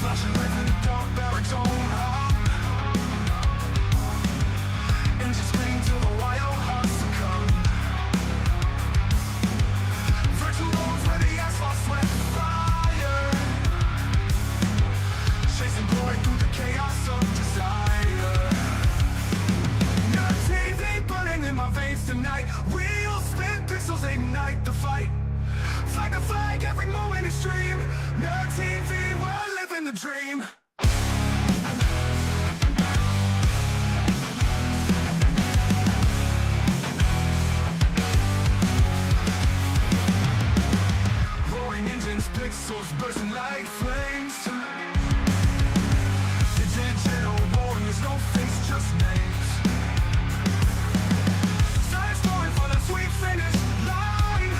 Flashing lights in the dark baritone hum. Engines scream till the wild hearts succumb. Virtual roads where the asphalt sweat fire. Chasing glory through the chaos of desire. Nerd TV burning in my veins tonight. Wheels spin, pixels ignite the fight. Flag to flag, every moment is stream. Nerd TV, we're living the dream. Roaring engines, pixels bursting like flames. The digital warriors, no face, just names. Science going for the sweet finish line.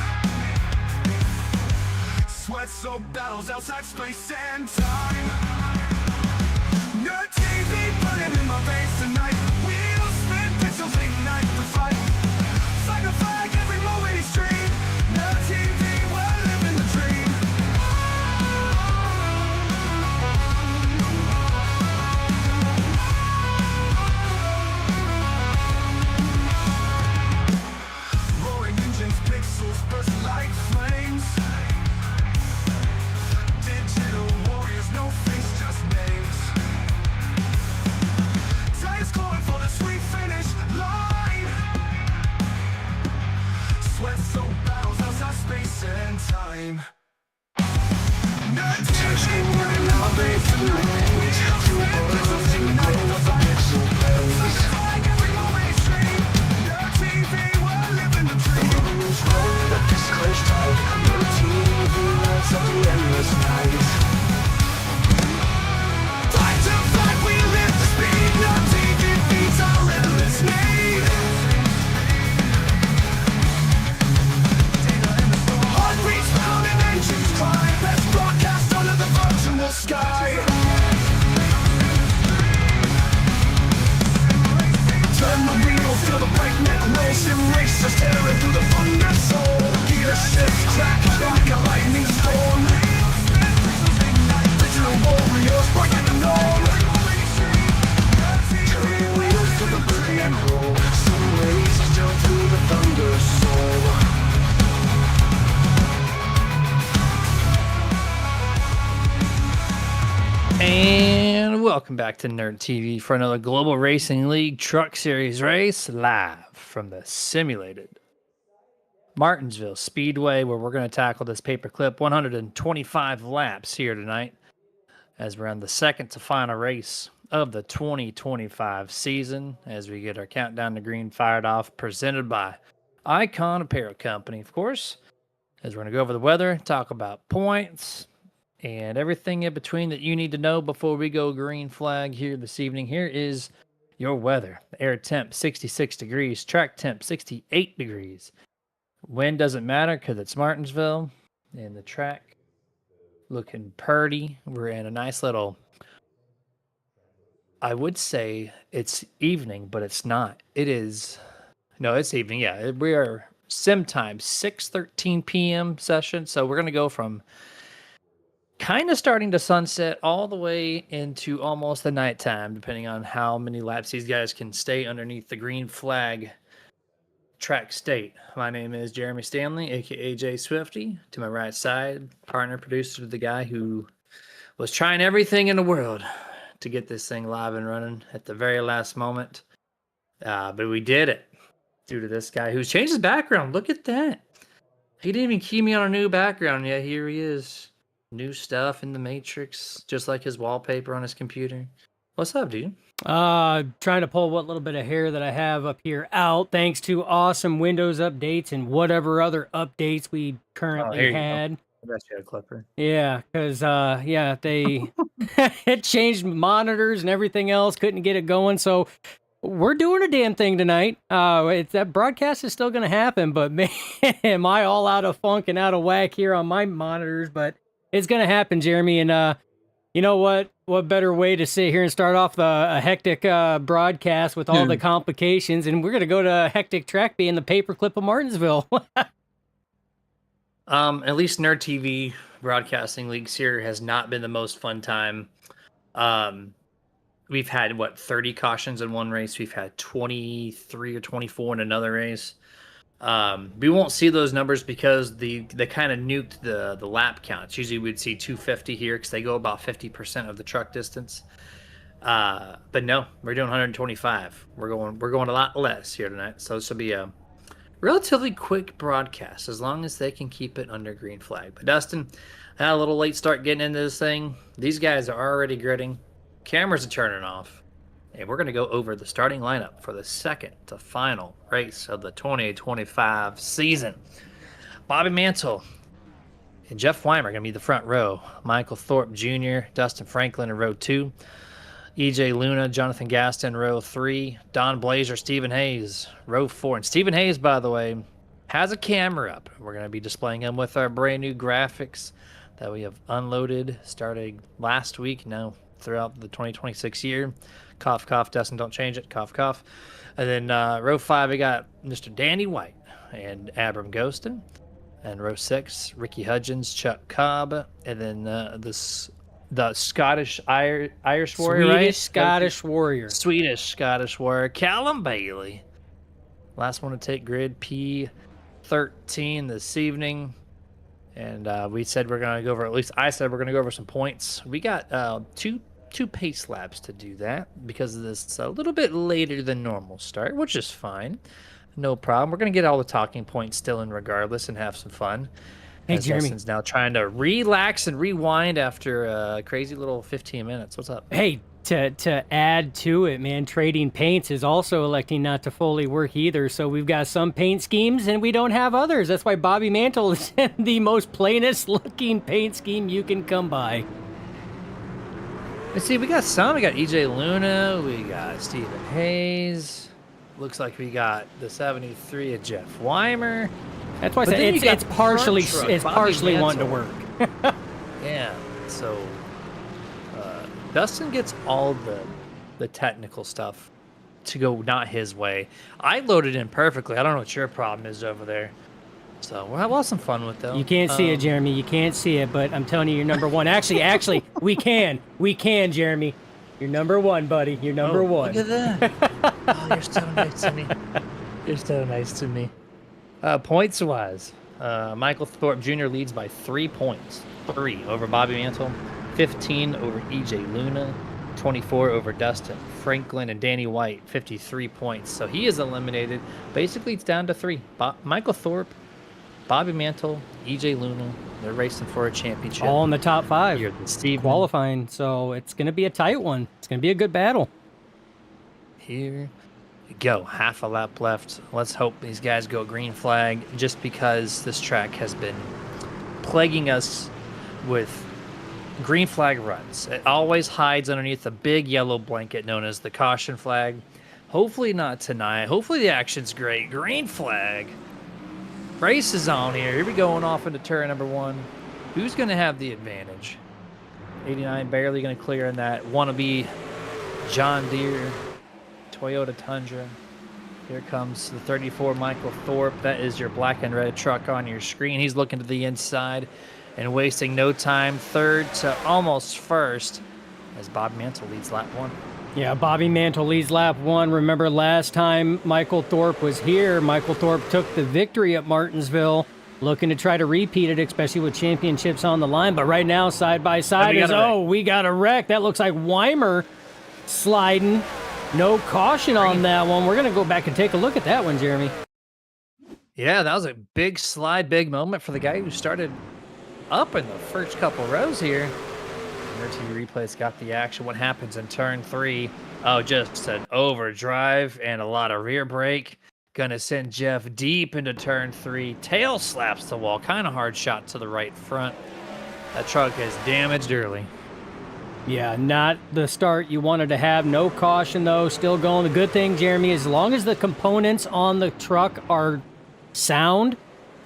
Sweat-soaked battles outside space and time. Nerd TV burning in my veins tonight. Wheels spin, pixels ignite the fight. Flag to flag, every moment is stream. Nerd TV, we're living the dream. Roaring engines, pixels burst like flames. Digital warriors, no face, just names. Giants calling for the sweet finish line. Sweat-soaked battles outside space and time. Nerd TV burning in my veins tonight. Wheels spin, pixels ignite the fight. Flag to flag, every moment is stream. Nerd TV, we're living the dream. That this clenched tight. Nerd TV lights up the endless night. Fight to fight, we live the speed. Nerd TV feeds our endless need. Heartbeats pound and engines climb. Let's broadcast under the virtual sky. Turn the wheels, feel the breakneck race. Erase us, tearing through the thunder soul. Gear shift, track like a lightning storm. Digital warriors breaking the norm. Turn the wheels to the burn and roll. Some ways still through the thunder soul. And welcome back to Nerd TV for another Global Racing League Truck Series race live from the simulated Martinsville Speedway, where we're going to tackle this paperclip 125 laps here tonight as we're on the second to final race of the 2025 season as we get our countdown to green fired off, presented by Icon Apparel Company, of course, as we're going to go over the weather, talk about points, and everything in between that you need to know before we go green flag here this evening. Here is your weather. The air temp 66 degrees, track temp 68 degrees. Wind doesn't matter because it's Martinsville, and the track looking purty. We're in a nice little, I would say it's evening, but it's not. It is, no, it's evening. Yeah, we are sim time, 6:13 p.m. session. So we're going to go from kind of starting to sunset all the way into almost the nighttime, depending on how many laps these guys can stay underneath the green flag track state. My name is Jeremy Stanley, aka Jay Swifty. To my right side, partner producer, the guy who was trying everything in the world to get this thing live and running at the very last moment. But we did it due to this guy who's changed his background. Look at that. He didn't even key me on a new background yet. Here he is. New stuff in the Matrix, just like his wallpaper on his computer. What's up, dude? Trying to pull what little bit of hair that I have up here out, thanks to awesome Windows updates and whatever other updates we currently had. I bet you had a clipper. Yeah, because they it changed monitors and everything else, couldn't get it going. So we're doing a damn thing tonight. That broadcast is still going to happen, but man, am I all out of funk and out of whack here on my monitors, but it's going to happen, Jeremy. And you know what? What better way to sit here and start off a hectic broadcast with all the complications? And we're going to go to a hectic track being the paperclip of Martinsville. At least Nerd TV broadcasting leagues here has not been the most fun time. We've had 30 cautions in one race. We've had 23 or 24 in another race. We won't see those numbers because they kind of nuked the lap counts. Usually we'd see 250 here because they go about 50% of the truck distance. But no, we're doing 125. We're going a lot less here tonight. So this will be a relatively quick broadcast as long as they can keep it under green flag. But Dustin, I had a little late start getting into this thing. These guys are already gritting. Cameras are turning off. And we're going to go over the starting lineup for the second to final race of the 2025 season. Bobby Mantle and Jeff Weimer are going to be the front row. Michael Thorpe Jr., Dustin Franklin in row 2. EJ Luna, Jonathan Gaston, row 3. Don Blazer, Stephen Hayes, row 4. And Stephen Hayes, by the way, has a camera up. We're going to be displaying him with our brand new graphics that we have unloaded starting last week, now throughout the 2026 year. Cough, cough, Dustin, don't change it. Cough, cough. And then row 5, we got Mr. Danny White and Abram Ghostin. And row 6, Ricky Hudgens, Chuck Cobb. And then the Scottish Irish Warrior, right? Swedish Scottish Warrior, Callum Bailey. Last one to take grid, P13 this evening. And we said we're going to go over, at least I said we're going to go over some points. We got two pace laps to do that because of this. It's a little bit later than normal start, which is fine. No problem. We're going to get all the talking points still in regardless and have some fun. Hey, as Jeremy. Dustin's now trying to relax and rewind after a crazy little 15 minutes. What's up? Hey, to add to it, man, Trading Paints is also electing not to fully work either. So we've got some paint schemes and we don't have others. That's why Bobby Mantle is the most plainest looking paint scheme you can come by. Let's see, we got some. We got EJ Luna. We got Stephen Hayes. Looks like we got the 73 of Jeff Weimer. That's why I But then said you it's got partially Front Truck, it's Bobby partially wanting to Mantle. work. Yeah, so Dustin gets all the technical stuff to go not his way. I loaded in perfectly. I don't know what your problem is over there. So we'll have some fun with them. You can't see it, Jeremy. You can't see it, but I'm telling you, you're number one. Actually, we can, Jeremy. You're number one, buddy. You're number one. Look at that. Oh, you're so nice to me. You're so nice to me. Points-wise, Michael Thorpe Jr. leads by 3 points. 3 over Bobby Mantle, 15 over EJ Luna, 24 over Dustin Franklin, and Danny White, 53 points. So he is eliminated. Basically, it's down to 3. Michael Thorpe, Bobby Mantle, EJ Luna, they're racing for a championship. All in the top 5. Here, Steve Qualifying, so it's going to be a tight one. It's going to be a good battle. Here we go. Half a lap left. Let's hope these guys go green flag just because this track has been plaguing us with green flag runs. It always hides underneath a big yellow blanket known as the caution flag. Hopefully not tonight. Hopefully the action's great. Green flag. Race is on here. Here we go, off into turn number 1. Who's going to have the advantage? 89 barely going to clear in that wannabe John Deere Toyota Tundra. Here comes the 34 Michael Thorpe. That is your black and red truck on your screen. He's looking to the inside and wasting no time. Third to almost first as Bob Mantle leads lap 1. Yeah, Bobby Mantle leads lap 1. Remember last time Michael Thorpe was here, Michael Thorpe took the victory at Martinsville, looking to try to repeat it, especially with championships on the line. But right now, side by side we got a wreck. That looks like Weimer sliding. No caution on that one. We're going to go back and take a look at that one, Jeremy. Yeah, that was a big slide, big moment for the guy who started up in the first couple rows here. TV replays got the action. What happens in turn 3? Oh, just an overdrive and a lot of rear brake. Gonna send Jeff deep into turn 3. Tail slaps the wall. Kind of hard shot to the right front. That truck is damaged early. Yeah, not the start you wanted to have. No caution, though. Still going. The good thing, Jeremy, as long as the components on the truck are sound.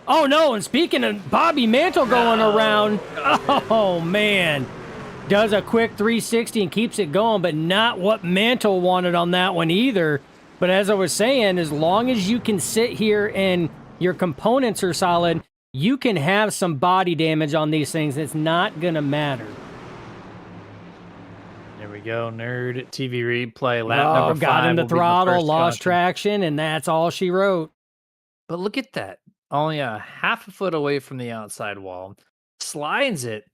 Oh, no, and speaking of Bobby Mantle going around. Oh, man. Does a quick 360 and keeps it going, but not what Mantle wanted on that one either. But as I was saying, as long as you can sit here and your components are solid, you can have some body damage on these things. It's not going to matter. There we go, Nerd TV replay. Lap number 5. Got in the will be throttle, first lost caution. traction, and that's all she wrote. But look at that. Only a half a foot away from the outside wall. Slides it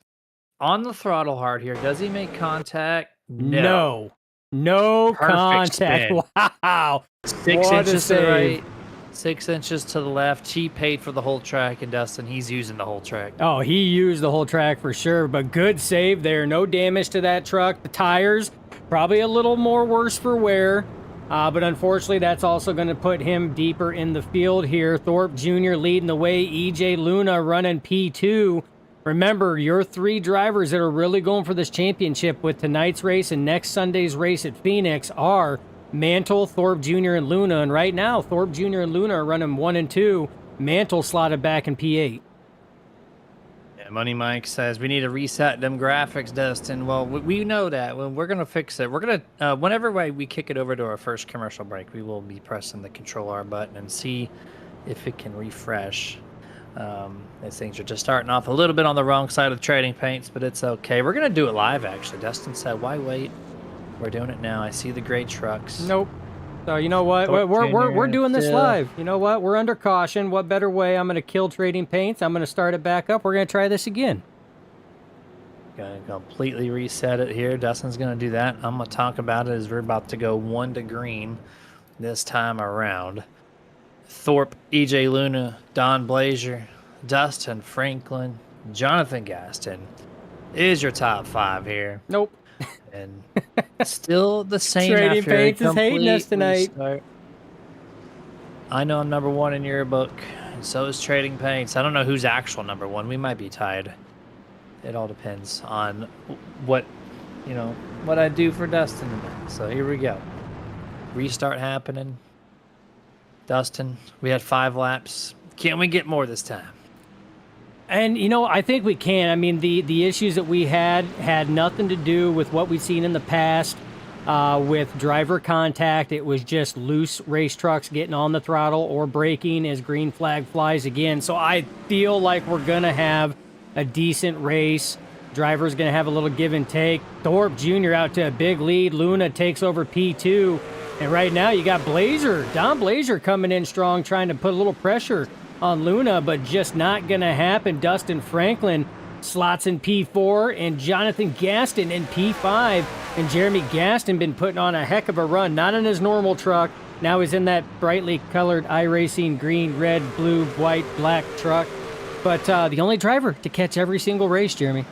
on the throttle hard here. Does he make contact? No Perfect contact. spin. Wow. 6 What a inches to the save. right, 6 inches to the left. He paid for the whole track, and Dustin, he's using the whole track. Oh, he used the whole track for sure, but good save there. No damage to that truck. The tires, probably a little more worse for wear, but unfortunately, that's also going to put him deeper in the field here. Thorpe Jr. leading the way. EJ Luna running P2. Remember, your 3 drivers that are really going for this championship with tonight's race and next Sunday's race at Phoenix are Mantle, Thorpe Jr., and Luna. And right now, Thorpe Jr. and Luna are running 1 and 2. Mantle slotted back in P8. Yeah, Money Mike says we need to reset them graphics, Dustin. Well, we know that. Well, we're gonna fix it. We're gonna whenever we kick it over to our first commercial break, we will be pressing the Control R button and see if it can refresh. These things are just starting off a little bit on the wrong side of the trading paints, but it's okay. We're gonna do it live, actually. Dustin said, "Why wait?" We're doing it now. I see the great trucks. Nope. So you know what? Thorpe We're Jr. doing this still. live. You know what? We're under caution. What better way? I'm going to kill trading paints. I'm going to start it back up. We're going to try this again. Gonna completely reset it here. Dustin's gonna do that. I'm gonna talk about it as we're about to go 1 to green this time around. Thorpe, EJ Luna, Don Blazier, Dustin Franklin, Jonathan Gaston is your top 5 here. Nope. And still the same Trading after a Paints is hating us complete tonight. restart. I know I'm number 1 in your book, and so is Trading Paints. I don't know who's actual number 1. We might be tied. It all depends on what I do for Dustin tonight. So here we go. Restart happening. Dustin, we had 5 laps. Can we get more this time? And, I think we can. I mean, the issues that we had nothing to do with what we've seen in the past with driver contact. It was just loose race trucks getting on the throttle or braking as green flag flies again. So I feel like we're going to have a decent race. Driver's going to have a little give and take. Thorpe Jr. out to a big lead. Luna takes over P2. And right now you got Don Blazier coming in strong, trying to put a little pressure on Luna, but just not going to happen. Dustin Franklin slots in P4 and Jonathan Gaston in P5. And Jeremy Gaston been putting on a heck of a run, not in his normal truck. Now he's in that brightly colored iRacing green, red, blue, white, black truck. But the only driver to catch every single race, Jeremy.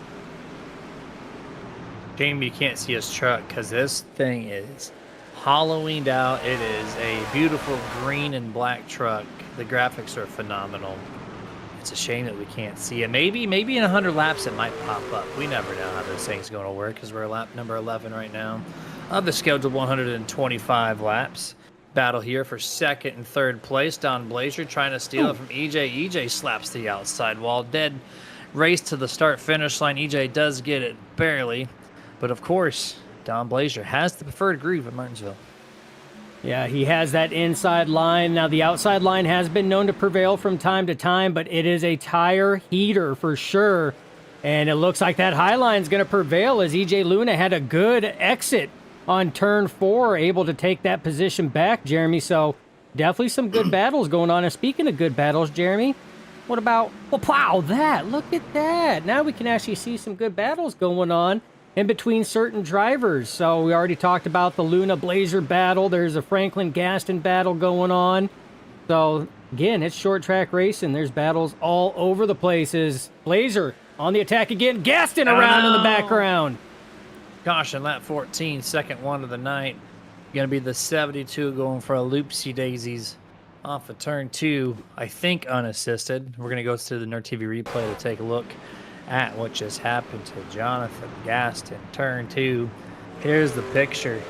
Jamie, you can't see his truck because this thing is Halloweened out. It is a beautiful green and black truck. The graphics are phenomenal. It's a shame that we can't see it. Maybe in 100 laps it might pop up. We never know how this thing's going to work because we're lap number 11 right now of the scheduled 125 laps. Battle here for 2nd and 3rd place. Don Blazier trying to steal it from EJ. EJ slaps the outside wall. Dead race to the start-finish line. EJ does get it barely. But of course, Don Blazier has the preferred groove at Martinsville. Yeah, he has that inside line. Now, the outside line has been known to prevail from time to time, but it is a tire heater for sure. And it looks like that high line is going to prevail as EJ Luna had a good exit on turn 4, able to take that position back, Jeremy. So definitely some good battles going on. And speaking of good battles, Jeremy, what about, well, wow, look at that. Now we can actually see some good battles going on in between certain drivers. So we already talked about the Luna Blazier battle. There's a Franklin Gaston battle going on. So again, it's short track racing. There's battles all over the places. Blazier on the attack again. Gaston around in the background. Gosh, in lap 14, second one of the night. Going to be the 72 going for a loopsie daisies off of turn 2. I think unassisted. We're going to go to the Nerd TV replay to take a look at what just happened to Jonathan Gaston. Turn 2. Here's the picture.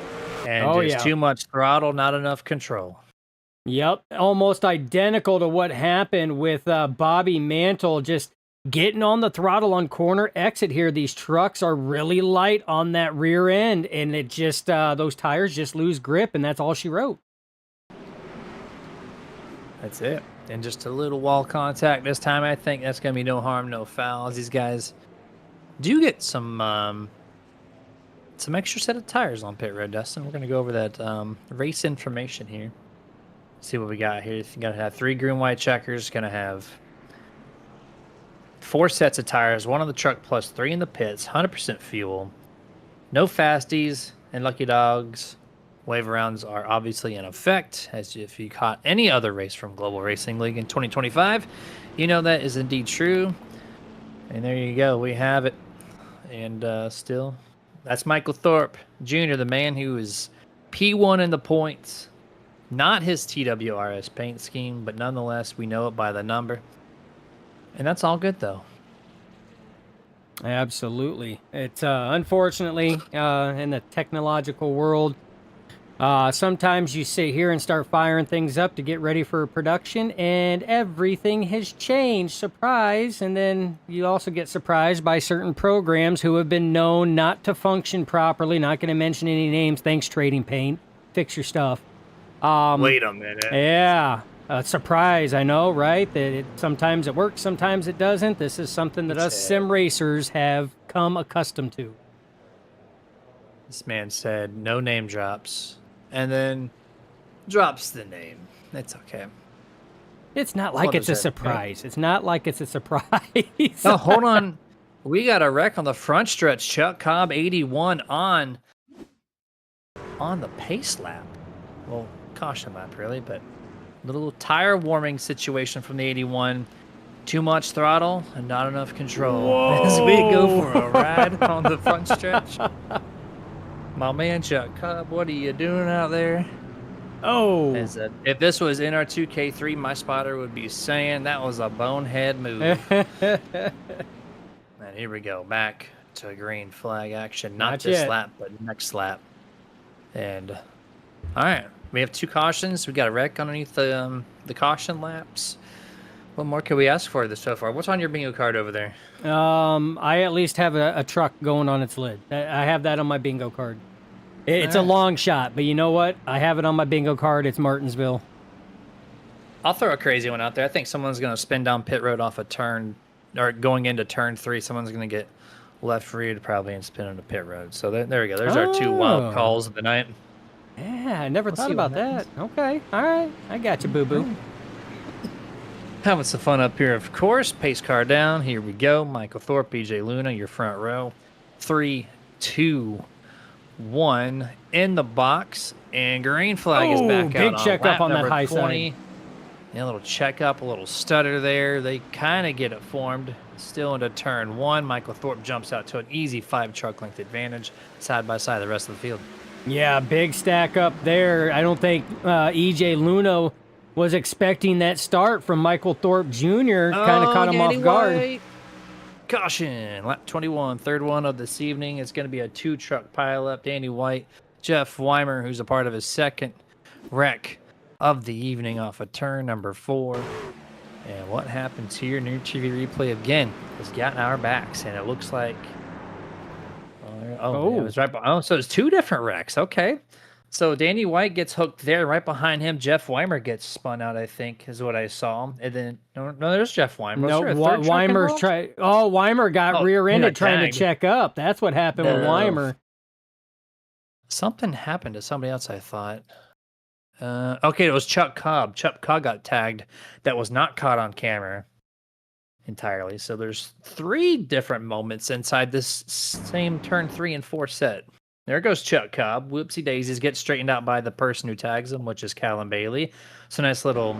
And just too much throttle, not enough control. Yep, almost identical to what happened with Bobby Mantle, just getting on the throttle on corner exit here. These trucks are really light on that rear end, and it just, those tires just lose grip, and that's all she wrote. That's it. And just a little wall contact this time. I think that's going to be no harm, no foul. As these guys do get some extra set of tires on pit road, Dustin. We're going to go over that race information here. See what we got here. You're going to have 3 green, white checkers. Going to have 4 sets of tires, 1 on the truck plus 3 in the pits, 100% fuel. No fasties and lucky dogs. Wave rounds are obviously in effect, as if you caught any other race from Global Racing League in 2025, you know that is indeed true. And there you go, we have it. And still, that's Michael Thorpe Jr., the man who is P1 in the points. Not his TWRS paint scheme, but nonetheless, we know it by the number. And that's all good, though. Absolutely. It's unfortunately in the technological world, sometimes you sit here and start firing things up to get ready for production, and everything has changed. Surprise! And then you also get surprised by certain programs who have been known not to function properly. Not going to mention any names. Thanks, Trading Paint. Fix your stuff. Wait a minute. Yeah. Surprise, I know, right? That sometimes it works, sometimes it doesn't. This is something that us sim racers have come accustomed to. This man said no name drops, and then drops the name. It's okay. It's not like it's a surprise. It's not like it's a surprise. Oh, hold on. We got a wreck on the front stretch. Chuck Cobb, 81 on the pace lap. Well, caution lap, really, but little tire warming situation from the 81. Too much throttle and not enough control. Whoa. As we go for a ride on the front stretch. My man Chuck Cobb, what are you doing out there? Oh. If this was in our 2K3, my spotter would be saying that was a bonehead move. And here we go, back to green flag action. Not this lap, but next lap. And all right, we have 2 cautions. We got a wreck underneath the caution laps. What more can we ask for this so far? What's on your bingo card over there? I at least have a truck going on its lid. I have that on my bingo card. It's a long shot, but you know what? I have it on my bingo card. It's Martinsville. I'll throw a crazy one out there. I think someone's going to spin down pit road off a turn, or going into turn 3. Someone's going to get left reared probably and spin into pit road. So there we go. There's our 2 wild calls of the night. Yeah, I never thought about that. Okay, all right. I got you, boo-boo. Having some fun up here, of course. Pace car down. Here we go. Michael Thorpe, BJ Luna, your front row. 3, 2, 1 in the box. And green flag is back out big check up on that high 20. side. Yeah, a little check up, a little stutter there. They kind of get it formed. Still into turn 1. Michael Thorpe jumps out to an easy 5 truck length advantage, side by side the rest of the field. Yeah, big stack up there. I don't think EJ Luna was expecting that start from Michael Thorpe Jr. Kind of caught him off guard. Caution, lap 21, third one of this evening. It's going to be a 2-truck pileup. Danny White, Jeff Weimer, who's a part of his second wreck of the evening off of turn number 4. And what happens here? New TV replay again has got our backs, and it looks like... Oh, it was right. So it's 2 different wrecks. Okay. So Danny White gets hooked there. Right behind him, Jeff Weimer gets spun out, I think, is what I saw. And then, no, there's Jeff Weimer. No, Weimer's trying. Oh, Weimer got rear-ended trying to check up. That's what happened with Weimer. Something happened to somebody else, I thought. Okay, it was Chuck Cobb. Chuck Cobb got tagged. That was not caught on camera entirely. So there's 3 different moments inside this same turn 3 and 4 set. There goes Chuck Cobb. Whoopsie daisies, gets straightened out by the person who tags him, which is Callum Bailey. So nice little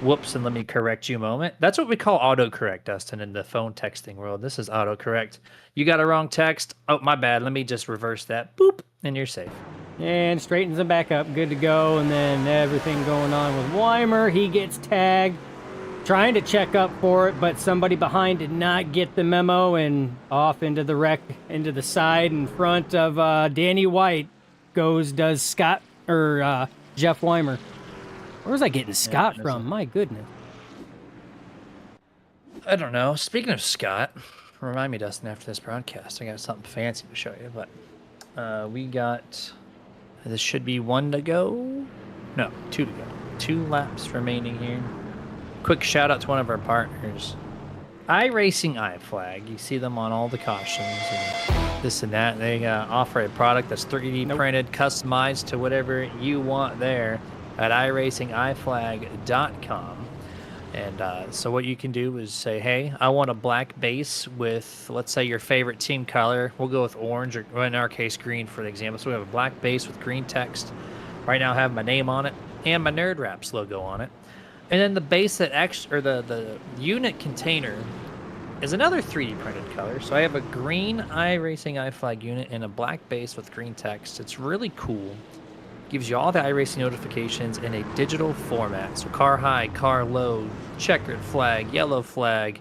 whoops and let me correct you moment. That's what we call autocorrect, Dustin, in the phone texting world. This is autocorrect. You got a wrong text. Oh, my bad. Let me just reverse that. Boop, and you're safe. And straightens him back up. Good to go. And then everything going on with Weimer. He gets tagged. Trying to check up for it, but somebody behind did not get the memo, and off into the wreck, into the side in front of Danny White does Scott, or Jeff Weimer. Where was I getting Scott from? My goodness. I don't know. Speaking of Scott, remind me, Dustin, after this broadcast, I got something fancy to show you, but we got, this should be 1 to go. No, 2 to go. 2 laps remaining here. quick shout out to one of our partners, iRacing iFlag. You see them on all the cautions and this and that. They offer a product that's 3D printed, customized to whatever you want there at iRacingiflag.com. And so what you can do is say, hey, I want a black base with, let's say, your favorite team color. We'll go with orange, or in our case, green for the example. So we have a black base with green text. Right now I have my name on it and my Nerd Wraps logo on it. And then the base that or the unit container is another 3D printed color. So I have a green iRacing iFlag unit and a black base with green text. It's really cool. Gives you all the iRacing notifications in a digital format. So car high, car low, checkered flag, yellow flag,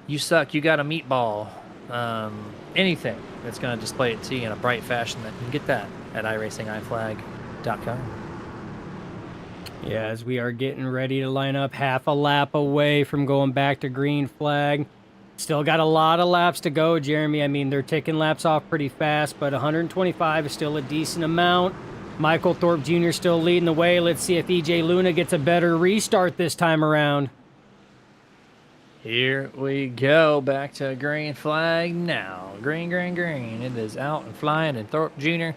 you suck, you got a meatball, anything that's going to display it to you in a bright fashion. That you can get that at iRacingiflag.com. Yeah, as we are getting ready to line up, half a lap away from going back to green flag. Still got a lot of laps to go, Jeremy. I mean, they're taking laps off pretty fast, but 125 is still a decent amount. Michael Thorpe Jr. still leading the way. Let's see if EJ Luna gets a better restart this time around. Here we go, back to green flag now. Green, green, green. It is out and flying, and Thorpe Jr.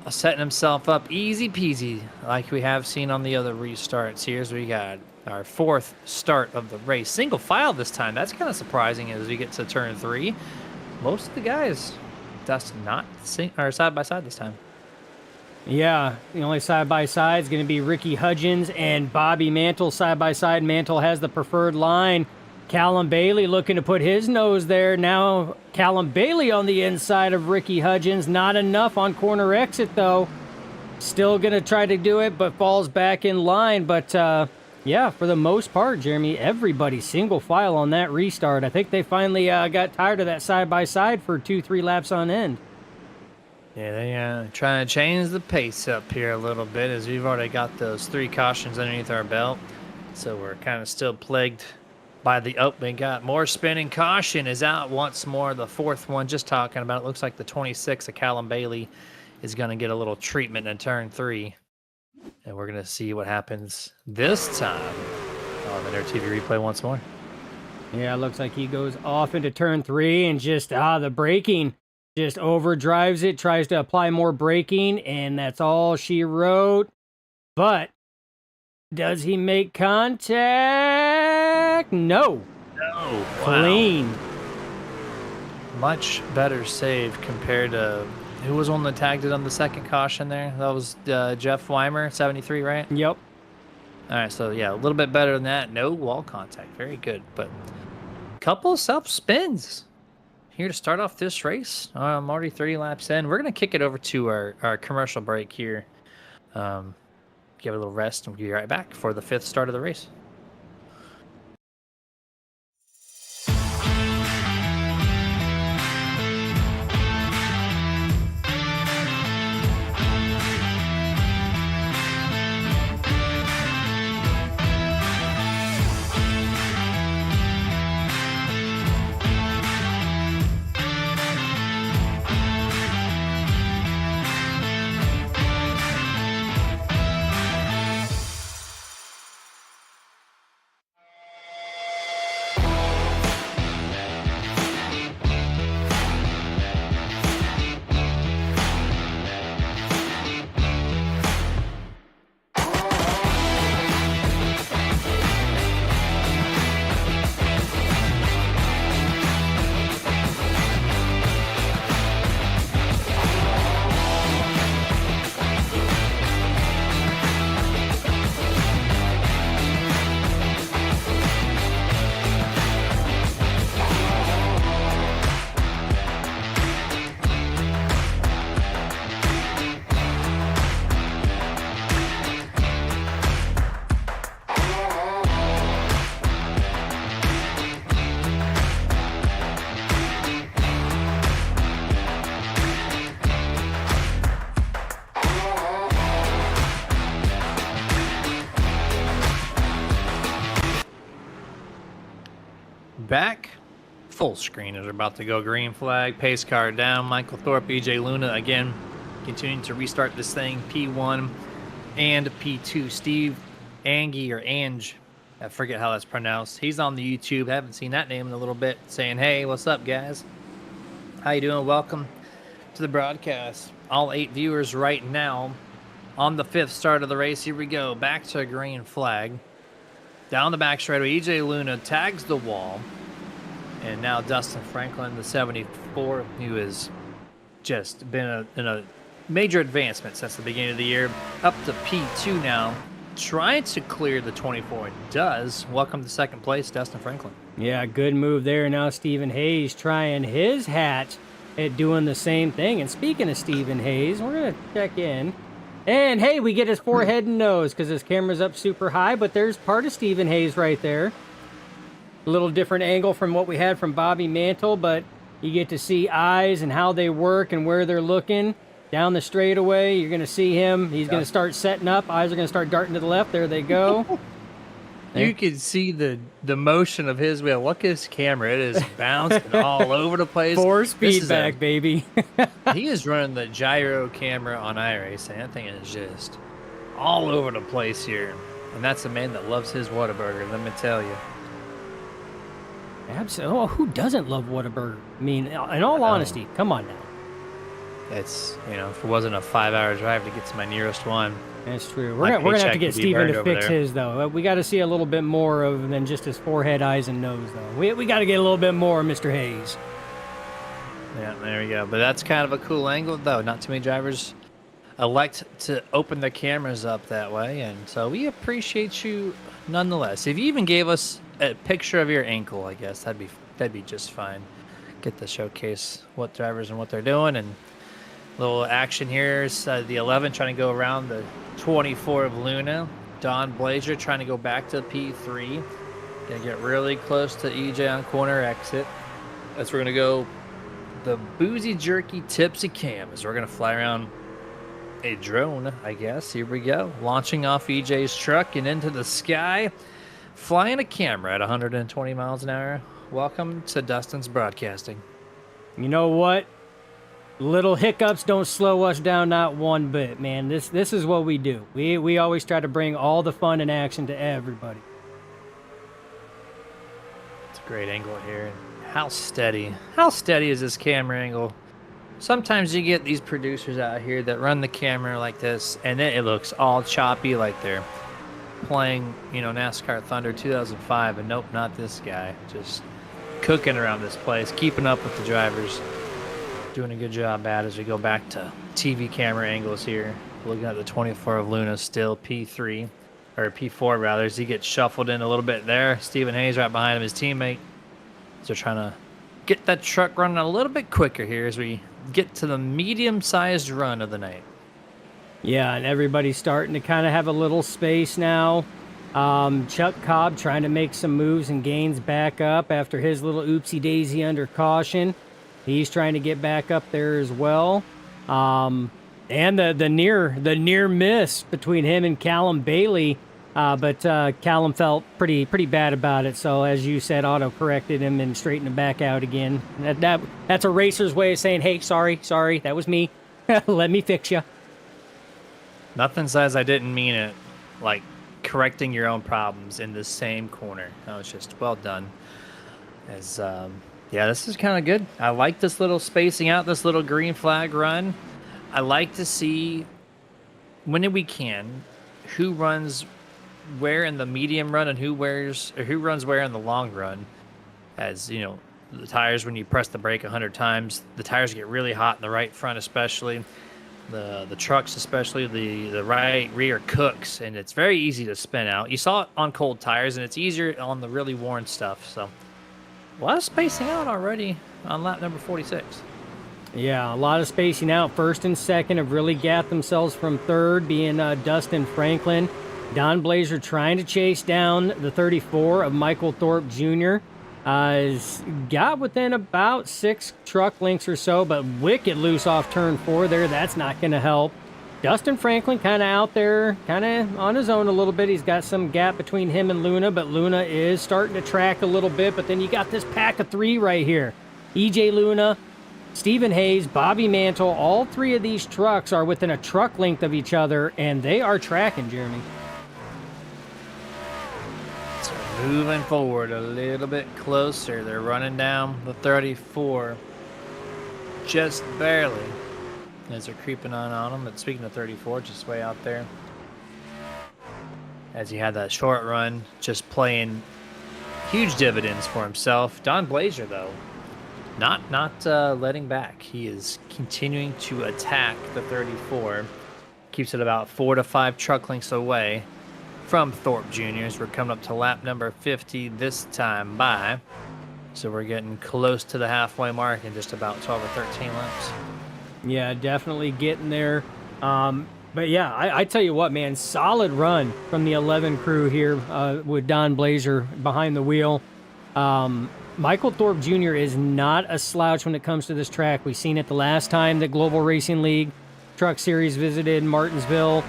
setting himself up easy peasy like we have seen on the other restarts. Here's we got our fourth start of the race. Single file this time. That's kind of surprising as we get to turn 3. Most of the guys, that's not side by side this time. Yeah, the only side-by-side is going to be Ricky Hudgens and Bobby Mantle side-by-side. Mantle has the preferred line. Callum Bailey looking to put his nose there. Now Callum Bailey on the inside of Ricky Hudgens. Not enough on corner exit, though. Still going to try to do it, but falls back in line. But, yeah, for the most part, Jeremy, everybody single file on that restart. I think they finally got tired of that side-by-side for 2-3 laps on end. Yeah, they trying to change the pace up here a little bit as we've already got those 3 cautions underneath our belt. So we're kind of still plagued by the we got more spinning. Caution is out once more. The 4th one, just talking about it, looks like the 26 of Callum Bailey is going to get a little treatment in turn 3. And we're going to see what happens this time on the Nerd TV replay once more. Yeah, it looks like he goes off into turn 3 and just, the braking. Just overdrives it, tries to apply more braking, and that's all she wrote. But does he make contact? No. No. Clean. Wow. Much better save compared to who was on the tagged it on the second caution there? That was Jeff Weimer, 73, right? Yep. All right, so yeah, a little bit better than that. No wall contact. Very good. But a couple of self spins here to start off this race. I'm already 30 laps in. We're going to kick it over to our commercial break here. Give it a little rest, and we'll be right back for the 5th start of the race. Back full screen as we're about to go green flag, pace car down. Michael Thorpe, EJ Luna again continuing to restart this thing. P1 and P2. Steve Angie or Ange I forget how that's pronounced. He's on the YouTube. Haven't seen that name in a little bit. Saying, hey, what's up, guys? How you doing? Welcome to the broadcast. All 8 viewers right now on the 5th start of the race. Here we go. Back to a green flag. Down the back straightaway, EJ Luna tags the wall. And now Dustin Franklin, the 74, who has just been in a major advancement since the beginning of the year. Up to P2 now. Trying to clear the 24 and does. Welcome to second place, Dustin Franklin. Yeah, good move there. Now Stephen Hayes trying his hat at doing the same thing. And speaking of Stephen Hayes, we're going to check in. And hey, we get his forehead and nose because his camera's up super high, but there's part of Stephen Hayes right there. A little different angle from what we had from Bobby Mantle, but you get to see eyes and how they work and where they're looking. Down the straightaway, you're going to see him. He's going to start setting up. Eyes are going to start darting to the left. There they go. You can see the motion of his wheel. Look at his camera. It is bouncing all over the place. 4-speed back, baby. He is running the gyro camera on iRacing. That thing is just all over the place here. And that's a man that loves his Whataburger, let me tell you. Absolutely. Oh, who doesn't love Whataburger? I mean, in all honesty, come on now. It's, if it wasn't a 5-hour drive to get to my nearest one. That's true. We're gonna have to get Steven to fix his, though. We got to see a little bit more of than just his forehead, eyes, and nose, though. We got to get a little bit more, Mr. Hayes. Yeah, there we go. But that's kind of a cool angle, though. Not too many drivers elect to open their cameras up that way, and so we appreciate you nonetheless. If you even gave us a picture of your ankle, I guess that'd be just fine. Get to showcase what drivers and what they're doing, and little action here is the 11 trying to go around the 24 of Luna. Don Blazer trying to go back to P3. Gonna get really close to EJ on corner exit. As we're gonna go the Boozy Jerky Tipsy Cam as we're gonna fly around a drone, I guess. Here we go. Launching off EJ's truck and into the sky. Flying a camera at 120 miles an hour. Welcome to Dustin's broadcasting. You know what? Little hiccups don't slow us down not one bit, man. This is what we do. We always try to bring all the fun and action to everybody. It's a great angle here. How steady is this camera angle? Sometimes you get these producers out here that run the camera like this, and then it looks all choppy like they're playing, NASCAR Thunder 2005, and nope, not this guy. Just cooking around this place, keeping up with the drivers. Doing a good job at as we go back to TV camera angles here. Looking at the 24 of Luna, still P3, or P4 rather, as he gets shuffled in a little bit there. Stephen Hayes right behind him, his teammate. So trying to get that truck running a little bit quicker here as we get to the medium-sized run of the night. Yeah, and everybody's starting to kind of have a little space now. Chuck Cobb trying to make some moves and gains back up after his little oopsie-daisy under caution. He's trying to get back up there as well. And the near miss between him and Callum Bailey. But Callum felt pretty bad about it. So as you said, auto-corrected him and straightened him back out again. That's a racer's way of saying, hey, sorry, that was me. Let me fix you. Nothing says I didn't mean it, like correcting your own problems in the same corner. That was just well done. As yeah, this is kind of good. I like this little spacing out, this little green flag run. I like to see, when we can, who runs where in the medium run and who runs where in the long run. As, the tires, when you press the brake 100 times, the tires get really hot in the right front especially. The trucks especially, the right rear cooks, and it's very easy to spin out. You saw it on cold tires, and it's easier on the really worn stuff, so... A lot of spacing out already on lap number 46. Yeah, a lot of spacing out. First and second have really gapped themselves from third, being Dustin Franklin. Don Blazer trying to chase down the 34 of Michael Thorpe Jr. Has got within about 6 truck lengths or so, but wicked loose off turn 4 there. That's not going to help. Dustin Franklin kind of out there, kind of on his own a little bit. He's got some gap between him and Luna, but Luna is starting to track a little bit. But then you got this pack of 3 right here. EJ Luna, Stephen Hayes, Bobby Mantle, all 3 of these trucks are within a truck length of each other, and they are tracking, Jeremy. moving forward a little bit closer. They're running down the 34 just barely as they're creeping on them. But speaking of 34, just way out there, as he had that short run, just playing huge dividends for himself. Don Blazer, though, not letting back. He is continuing to attack the 34. Keeps it about 4 to 5 truck lengths away from Thorpe Jr.'s. We're coming up to lap number 50 this time by. So we're getting close to the halfway mark in just about 12 or 13 laps. Yeah, definitely getting there. But yeah, I tell you what, man, solid run from the 11 crew here with Don Blazer behind the wheel. Michael Thorpe Jr. is not a slouch when it comes to this track. We've seen it the last time the Global Racing League Truck Series visited Martinsville.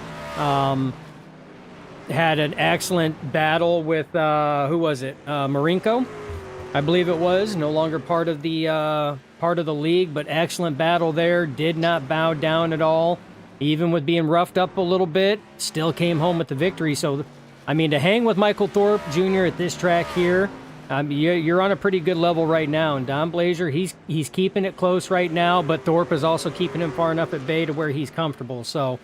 Had an excellent battle with, who was it? Marinko, I believe it was. No longer part of the league, but excellent battle there. Did not bow down at all. Even with being roughed up a little bit, still came home with the victory. So, I mean, to hang with Michael Thorpe Jr. at this track here, you're on a pretty good level right now. And Don Blazer, he's keeping it close right now, but Thorpe is also keeping him far enough at bay to where he's comfortable. So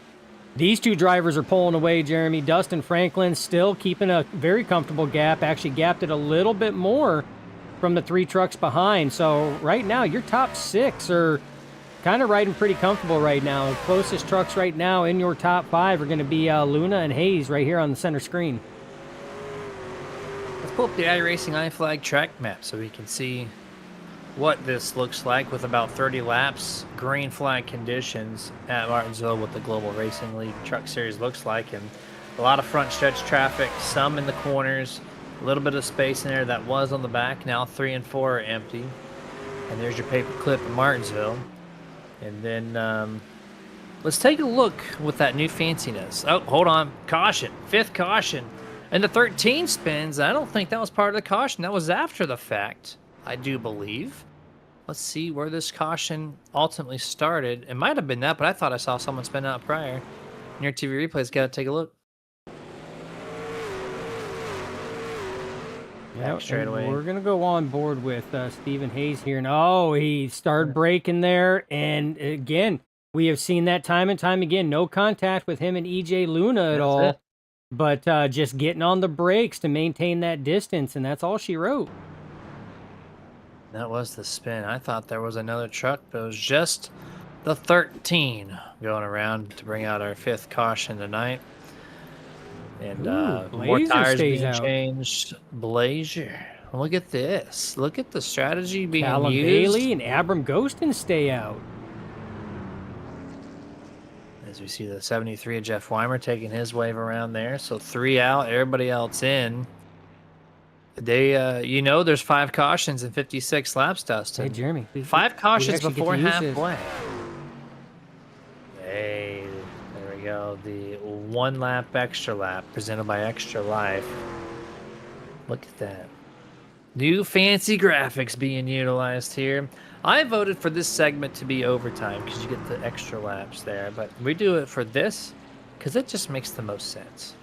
these two drivers are pulling away, Jeremy. Dustin Franklin still keeping a very comfortable gap, actually gapped it a little bit more from the 3 trucks behind. So right now, your top 6 are kind of riding pretty comfortable right now. The closest trucks right now in your top 5 are going to be Luna and Hayes right here on the center screen. Let's pull up the iRacing iFlag track map so we can see what this looks like with about 30 laps. Green flag conditions at Martinsville, what the Global Racing League Truck Series looks like, and a lot of front stretch traffic, some in the corners, a little bit of space in there that was on the back. Now 3 and 4 are empty. And there's your paper clip at Martinsville. And then let's take a look with that new fanciness. Oh, hold on. Caution. 5th caution. And the 13 spins, I don't think that was part of the caution. That was after the fact, I do believe. Let's see where this caution ultimately started. It might have been that, but I thought I saw someone spin out prior. Near TV replays, got to take a look. Yeah, straight away. We're going to go on board with Stephen Hayes here. And, oh, he started braking there. And again, we have seen that time and time again. No contact with him and EJ Luna at all. It. But just getting on the brakes to maintain that distance. And that's all she wrote. That was the spin. I thought there was another truck, but it was just the 13 going around to bring out our 5th caution tonight. And more tires being changed. Blazer. Look at this. Look at the strategy being Callum used. Bailey and Abram Ghostin stay out. As we see the 73 of Jeff Weimer taking his wave around there. So 3 out, everybody else in. They, there's 5 cautions and 56 laps, Dustin. Hey, Jeremy. 5 cautions before halfway. Hey, there we go. The 1 lap extra lap presented by Extra Life. Look at that. New fancy graphics being utilized here. I voted for this segment to be overtime because you get the extra laps there, but we do it for this because it just makes the most sense.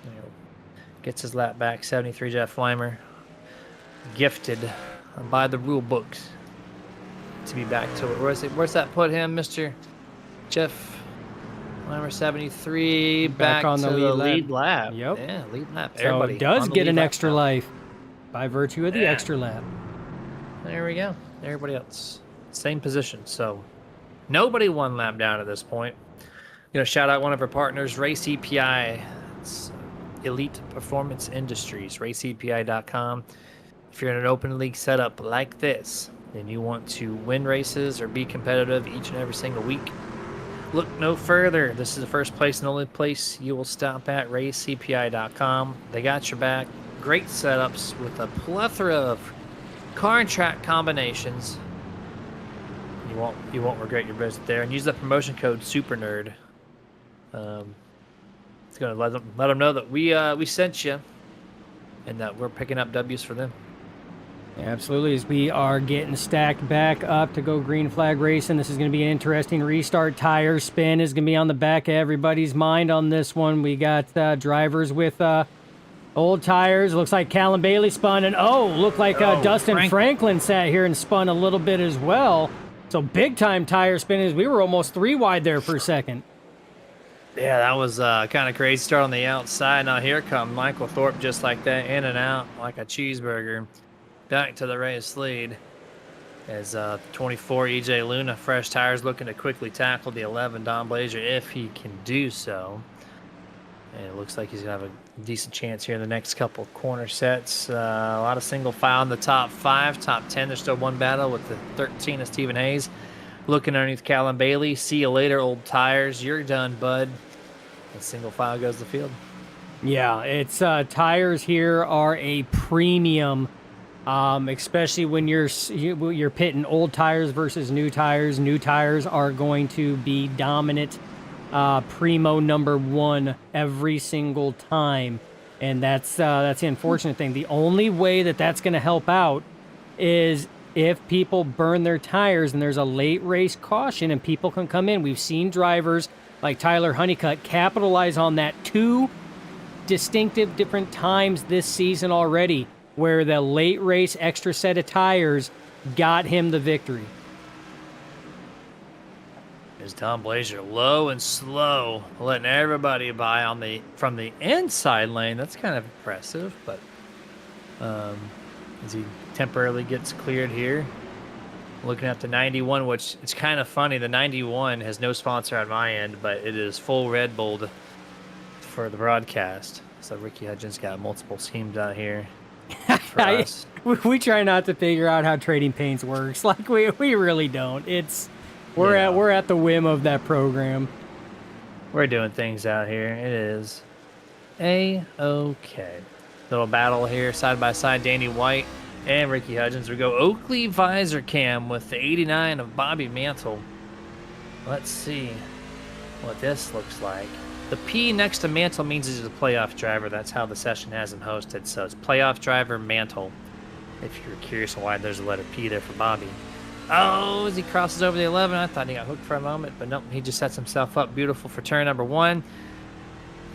Gets his lap back. 73 Jeff Weimer. Gifted by the rule books to be back to it. Where's that put him, Mr. Jeff Weimer? 73 back on the lead lap. Yep. Yeah, lead lap. So it does get an extra life by virtue of the extra lap. There we go. Everybody else same position. So nobody 1 lap down at this point. Gonna shout out one of our partners, Race EPI. It's Elite Performance Industries. RaceEPI.com. If you're in an open league setup like this, and you want to win races or be competitive each and every single week, look no further. This is the first place and only place you will stop at, RaceCPI.com. They got your back. Great setups with a plethora of car and track combinations. You won't regret your visit there. And use the promotion code SuperNerd. It's going to let them know that we sent you and that we're picking up W's for them. Absolutely, as we are getting stacked back up to go green flag racing. This is going to be an interesting restart. Tire spin is going to be on the back of everybody's mind on this one. We got drivers with Old tires. Looks like Callum Bailey spun, and looked like Dustin Franklin sat here and spun a little bit as well. So big time tire spinning. We were almost 3 wide there for a second. Yeah, that was kind of crazy start on the outside. Now here comes Michael Thorpe just like that, in and out like a cheeseburger. Back to the race lead as 24 EJ Luna, fresh tires, looking to quickly tackle the 11 Don Blazer if he can do so. And it looks like he's going to have a decent chance here in the next couple of corner sets. A lot of single file in the top 5. Top 10, there's still one battle with the 13 of Stephen Hayes. Looking underneath Callum Bailey. See you later, old tires. You're done, bud. And single file goes to the field. Yeah, it's tires here are a premium, especially when you're pitting old tires versus new tires. New tires are going to be dominant. Primo number 1 every single time, and that's the unfortunate thing. The only way that's going to help out is if people burn their tires and there's a late race caution and people can come in. We've seen drivers like Tyler Honeycutt capitalize on that 2 distinctive different times this season already, where the late race extra set of tires got him the victory. Is Don Blazer low and slow, letting everybody by from the inside lane. That's kind of impressive, but as he temporarily gets cleared here. Looking at the 91, which it's kind of funny. The 91 has no sponsor on my end, but it is full Red Bull for the broadcast. So Ricky Hudgens got multiple schemes out here for us. We try not to figure out how Trading Paints works. Like we really don't. We're at the whim of that program. We're doing things out here. It is A-okay. Little battle here, side by side. Danny White and Ricky Hudgens. We go Oakley visor cam with the 89 of Bobby Mantle. Let's see what this looks like. The P next to Mantle means he's a playoff driver. That's how the session has him hosted. So it's playoff driver Mantle. If you're curious why there's a letter P there for Bobby. Oh, as he crosses over the 11, I thought he got hooked for a moment, but nope, he just sets himself up beautiful for turn number 1.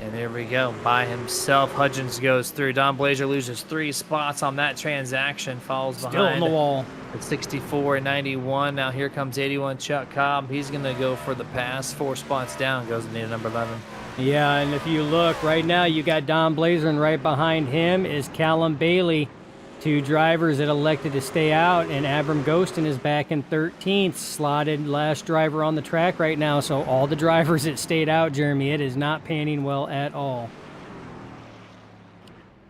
And there we go, by himself. Hudgens goes through. Don Blazer loses 3 spots on that transaction, falls behind. Still on the wall. At 64 and 91. Now here comes 81 Chuck Cobb. He's going to go for the pass. 4 spots down, goes into number 11. Yeah, and if you look right now, you got Don Blazer, and right behind him is Callum Bailey. 2 drivers that elected to stay out, and Abram Ghostin is back in 13th, slotted last driver on the track right now. So all the drivers that stayed out, Jeremy, it is not panning well at all.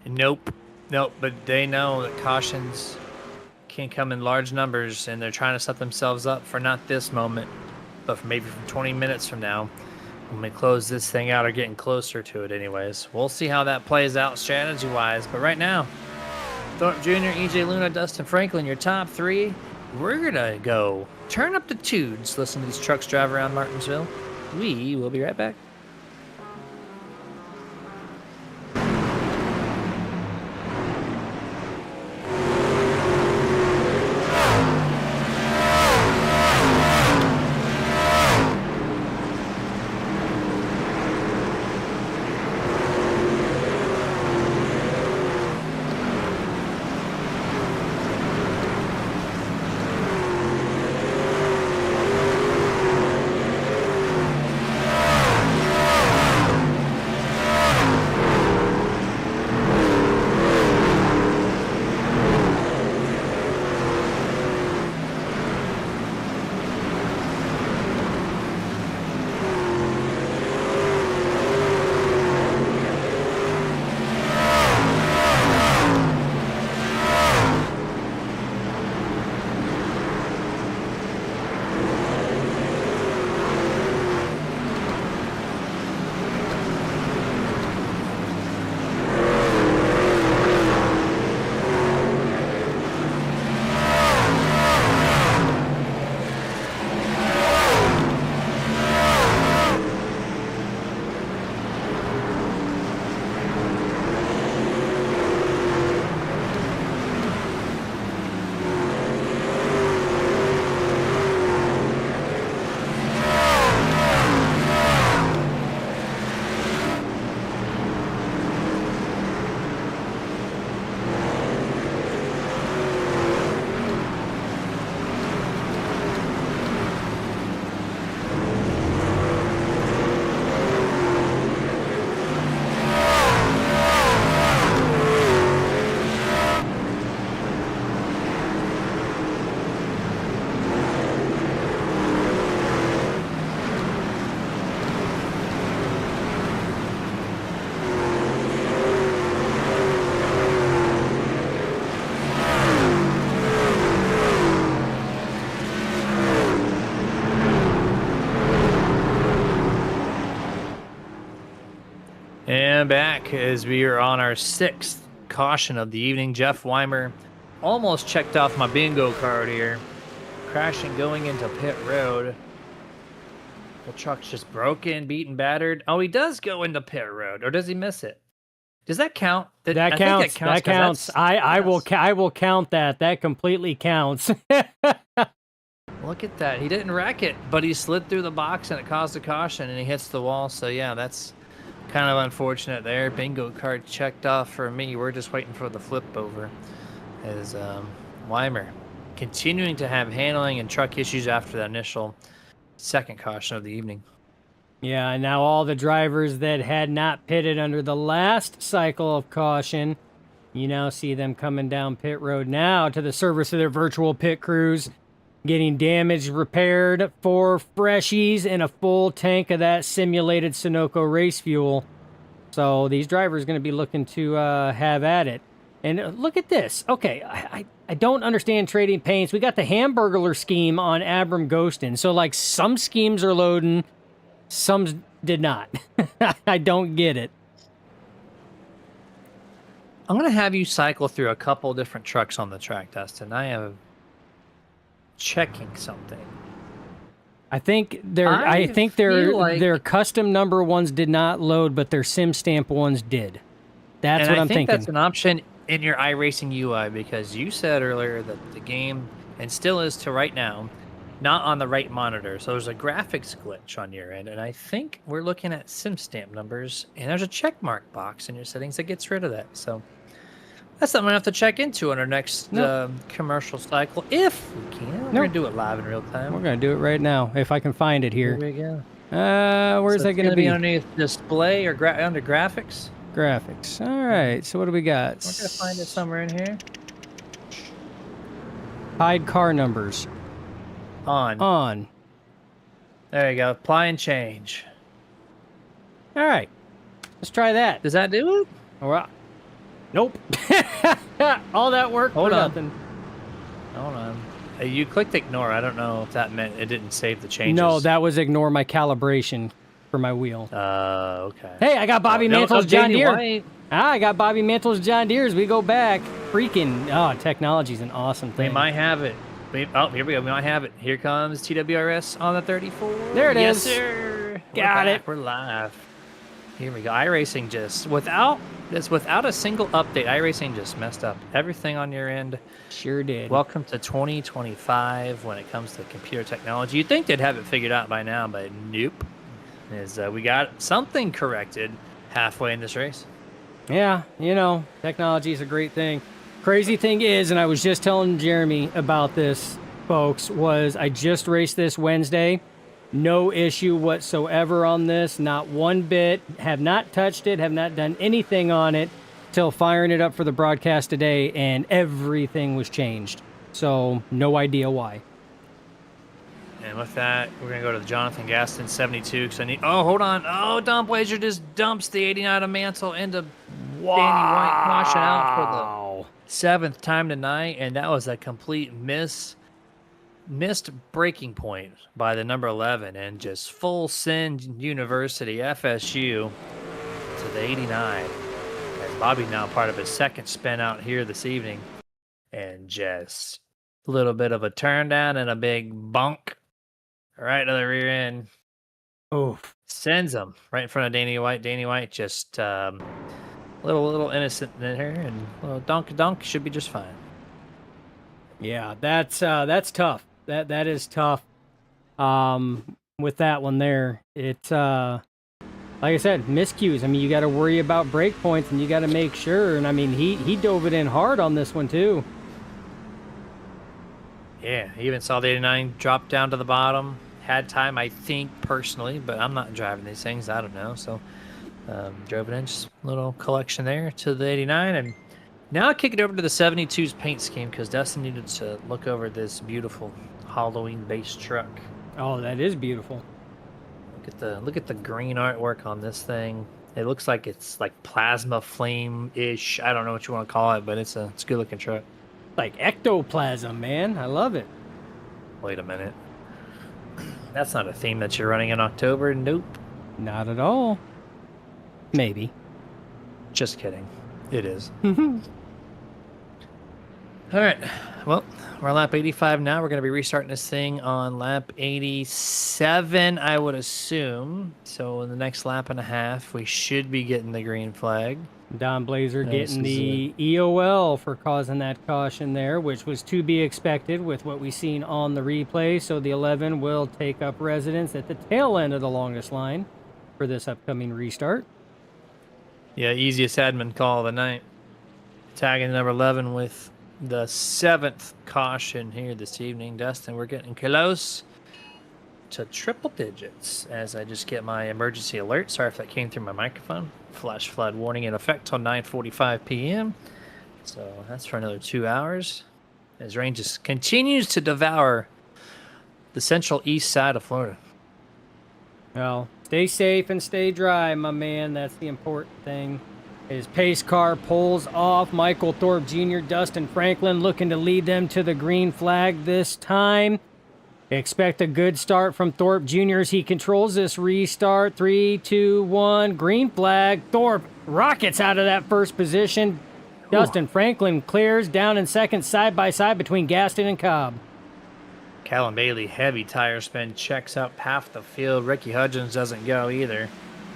Nope, but they know that cautions can come in large numbers, and they're trying to set themselves up for not this moment, but for maybe from 20 minutes from now, when we close this thing out or getting closer to it anyways. We'll see how that plays out strategy-wise, but right now, Thorpe Jr., EJ Luna, Dustin Franklin, your top 3. We're going to go turn up the tunes, listen to these trucks drive around Martinsville. We will be right back. And back as we are on our 6th caution of the evening. Jeff Weimer almost checked off my bingo card here. Crashing going into pit road. The truck's just broken, beaten, battered. Oh, he does go into pit road, or does he miss it? Does that count? That I think counts. it counts. That counts. I will count that. That completely counts. Look at that. He didn't wreck it, but he slid through the box and it caused a caution and he hits the wall. So yeah, that's kind of unfortunate there. Bingo card checked off for me. We're just waiting for the flip over. As Weimer continuing to have handling and truck issues after that initial 2nd caution of the evening. Yeah, and now all the drivers that had not pitted under the last cycle of caution, you now see them coming down pit road now to the service of their virtual pit crews, getting damaged repaired, 4 freshies, and a full tank of that simulated Sunoco race fuel. So these drivers are going to be looking to have at it. And look at this. Okay, I don't understand trading paints. We got the Hamburglar scheme on Abram Ghostin. So, like, some schemes are loading, some did not. I don't get it. I'm going to have you cycle through a couple different trucks on the track, Dustin. I am checking something. I think their like, their custom number ones did not load, but their sim stamp ones did. That's what I'm thinking. That's an option in your iRacing UI, because you said earlier that the game, and still is to right now, not on the right monitor. So there's a graphics glitch on your end, and I think we're looking at sim stamp numbers, and there's a check mark box in your settings that gets rid of that. So that's something I have to check into on our next commercial cycle, if we can. We're going to do it live in real time. We're going to do it right now, if I can find it here. Here we go. Where's that going to be? Underneath display or under graphics? Graphics. All right, so what do we got? We're going to find it somewhere in here. Hide car numbers. On. There you go. Apply and change. All right. Let's try that. Does that do it? Well, nope. All that work for nothing. Hold on. You clicked ignore. I don't know if that meant it didn't save the changes. No, that was ignore my calibration for my wheel. Okay. Hey, I got Bobby Mantle's John Deere. White. I got Bobby Mantle's John Deere's. We go back. Freaking, technology's an awesome thing. We might have it. Oh, here we go. We might have it. Here comes TWRS on the 34. There it is. Yes, sir. Got it. We're live. Here we go. iRacing just, without a single update, iRacing just messed up everything on your end. Sure did. Welcome to 2025 when it comes to computer technology. You'd think they'd have it figured out by now, but nope. We got something corrected halfway in this race. Yeah, technology is a great thing. Crazy thing is, and I was just telling Jeremy about this, folks, was I just raced this Wednesday. No issue whatsoever on this. Not one bit. Have not touched it. Have not done anything on it till firing it up for the broadcast today, and everything was changed. So, no idea why. And with that, we're going to go to the Jonathan Gaston 72. Because I need... Oh, hold on. Oh, Don Blazer just dumps the 89 of Mansell into Danny White, washing out for the 7th time tonight. And that was a complete missed breaking point by the number 11. And just full send University, FSU, to the 89. As Bobby now part of his 2nd spin out here this evening. And just a little bit of a turn down and a big bunk. Right to the rear end. Oh, sends him right in front of Danny White. Danny White just little innocent in here, and little dunk should be just fine. Yeah, that's tough. That is tough. With that one there, it's like I said, miscues. I mean, you got to worry about break points, and you got to make sure. And I mean, he dove it in hard on this one too. Yeah, he even saw the 89 drop down to the bottom. Had time, I think, personally, but I'm not driving these things. I don't know. So, drove it in, just a little collection there to the 89. And now I kick it over to the 72's paint scheme because Dustin needed to look over this beautiful Halloween-based truck. Oh, that is beautiful. Look at the green artwork on this thing. It looks like it's like plasma flame-ish. I don't know what you want to call it, but it's a good-looking truck. Like ectoplasm, man. I love it. Wait a minute. That's not a theme that you're running in October. Nope. Not at all. Maybe. Just kidding. It is. All right. Well, we're on lap 85 now. We're going to be restarting this thing on lap 87, I would assume. So in the next lap and a half, we should be getting the green flag. Don Blazer This getting is the EOL for causing that caution there, which was to be expected with what we've seen on the replay. So the 11 will take up residence at the tail end of the longest line for this upcoming restart. Yeah, easiest admin call of the night. Tagging number 11 with the 7th caution here this evening. Dustin, we're getting close to triple digits as I just get my emergency alert. Sorry if that came through my microphone. Flash flood warning in effect till 9:45 p.m. So that's for another 2 hours. As rain just continues to devour the central east side of Florida. Well, stay safe and stay dry, my man. That's the important thing. His pace car pulls off. Michael Thorpe Jr., Dustin Franklin looking to lead them to the green flag this time. Expect a good start from Thorpe Jr. as he controls this restart. 3, 2, 1, green flag. Thorpe rockets out of that first position. Dustin Franklin clears down in second side by side between Gaston and Cobb. Callum Bailey, heavy tire spin, checks up half the field. Ricky Hudgens doesn't go either.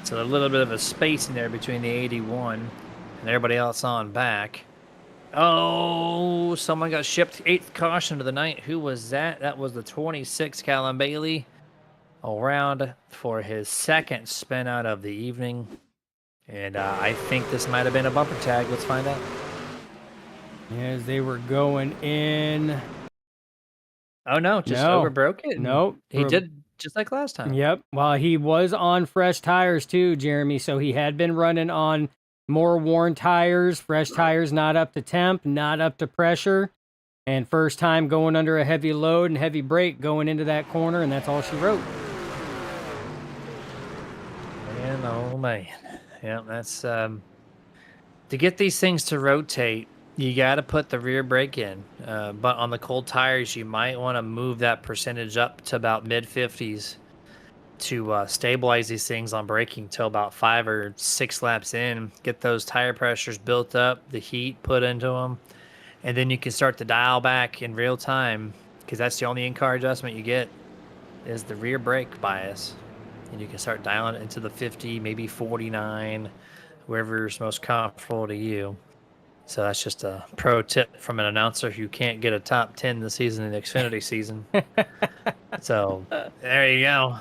So a little bit of a space in there between the 81 and everybody else on back. Oh, someone got shipped 8th caution of the night. Who was that? That was the 26 Callum Bailey. Around for his 2nd spin out of the evening. And I think this might have been a bumper tag. Let's find out. As they were going in. Oh, no, just No. overbroke it. Nope. He did just like last time. Yep. Well, he was on fresh tires too, Jeremy. So he had been running on more worn tires, fresh tires, not up to temp, not up to pressure. And first time going under a heavy load and heavy brake going into that corner. And that's all she wrote. Man, oh man. Yeah, that's to get these things to rotate, you got to put the rear brake in. But on the cold tires, you might want to move that percentage up to about mid-50s to stabilize these things on braking till about 5 or 6 laps in. Get those tire pressures built up, the heat put into them, and then you can start to dial back in real time because that's the only in-car adjustment you get is the rear brake bias. And you can start dialing it into the 50, maybe 49, wherever's most comfortable to you. So that's just a pro tip from an announcer who can't get a top 10 this season in the Xfinity season. So there you go.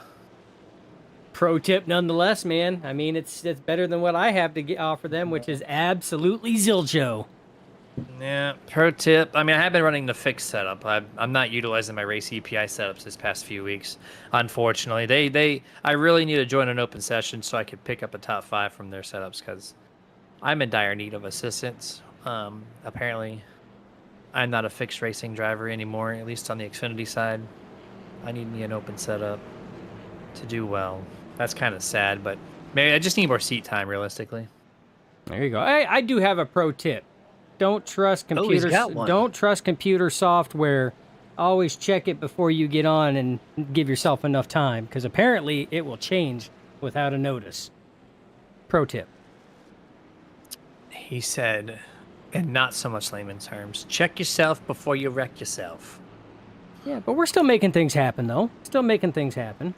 Pro tip nonetheless, man. I mean, it's better than what I have to offer them, which is absolutely zilcho. Yeah, pro tip. I mean, I have been running the fixed setup. I'm not utilizing my race EPI setups this past few weeks. Unfortunately, I really need to join an open session so I could pick up a top 5 from their setups because I'm in dire need of assistance. Apparently, I'm not a fixed racing driver anymore, at least on the Xfinity side. I need me an open setup to do well. That's kind of sad, but maybe I just need more seat time, realistically. There you go. I do have a pro tip. Don't trust computers. Don't trust computer software. Always check it before you get on and give yourself enough time, because apparently it will change without a notice. Pro tip. He said, in not so much layman's terms, check yourself before you wreck yourself. Yeah, but we're still making things happen, though. Still making things happen.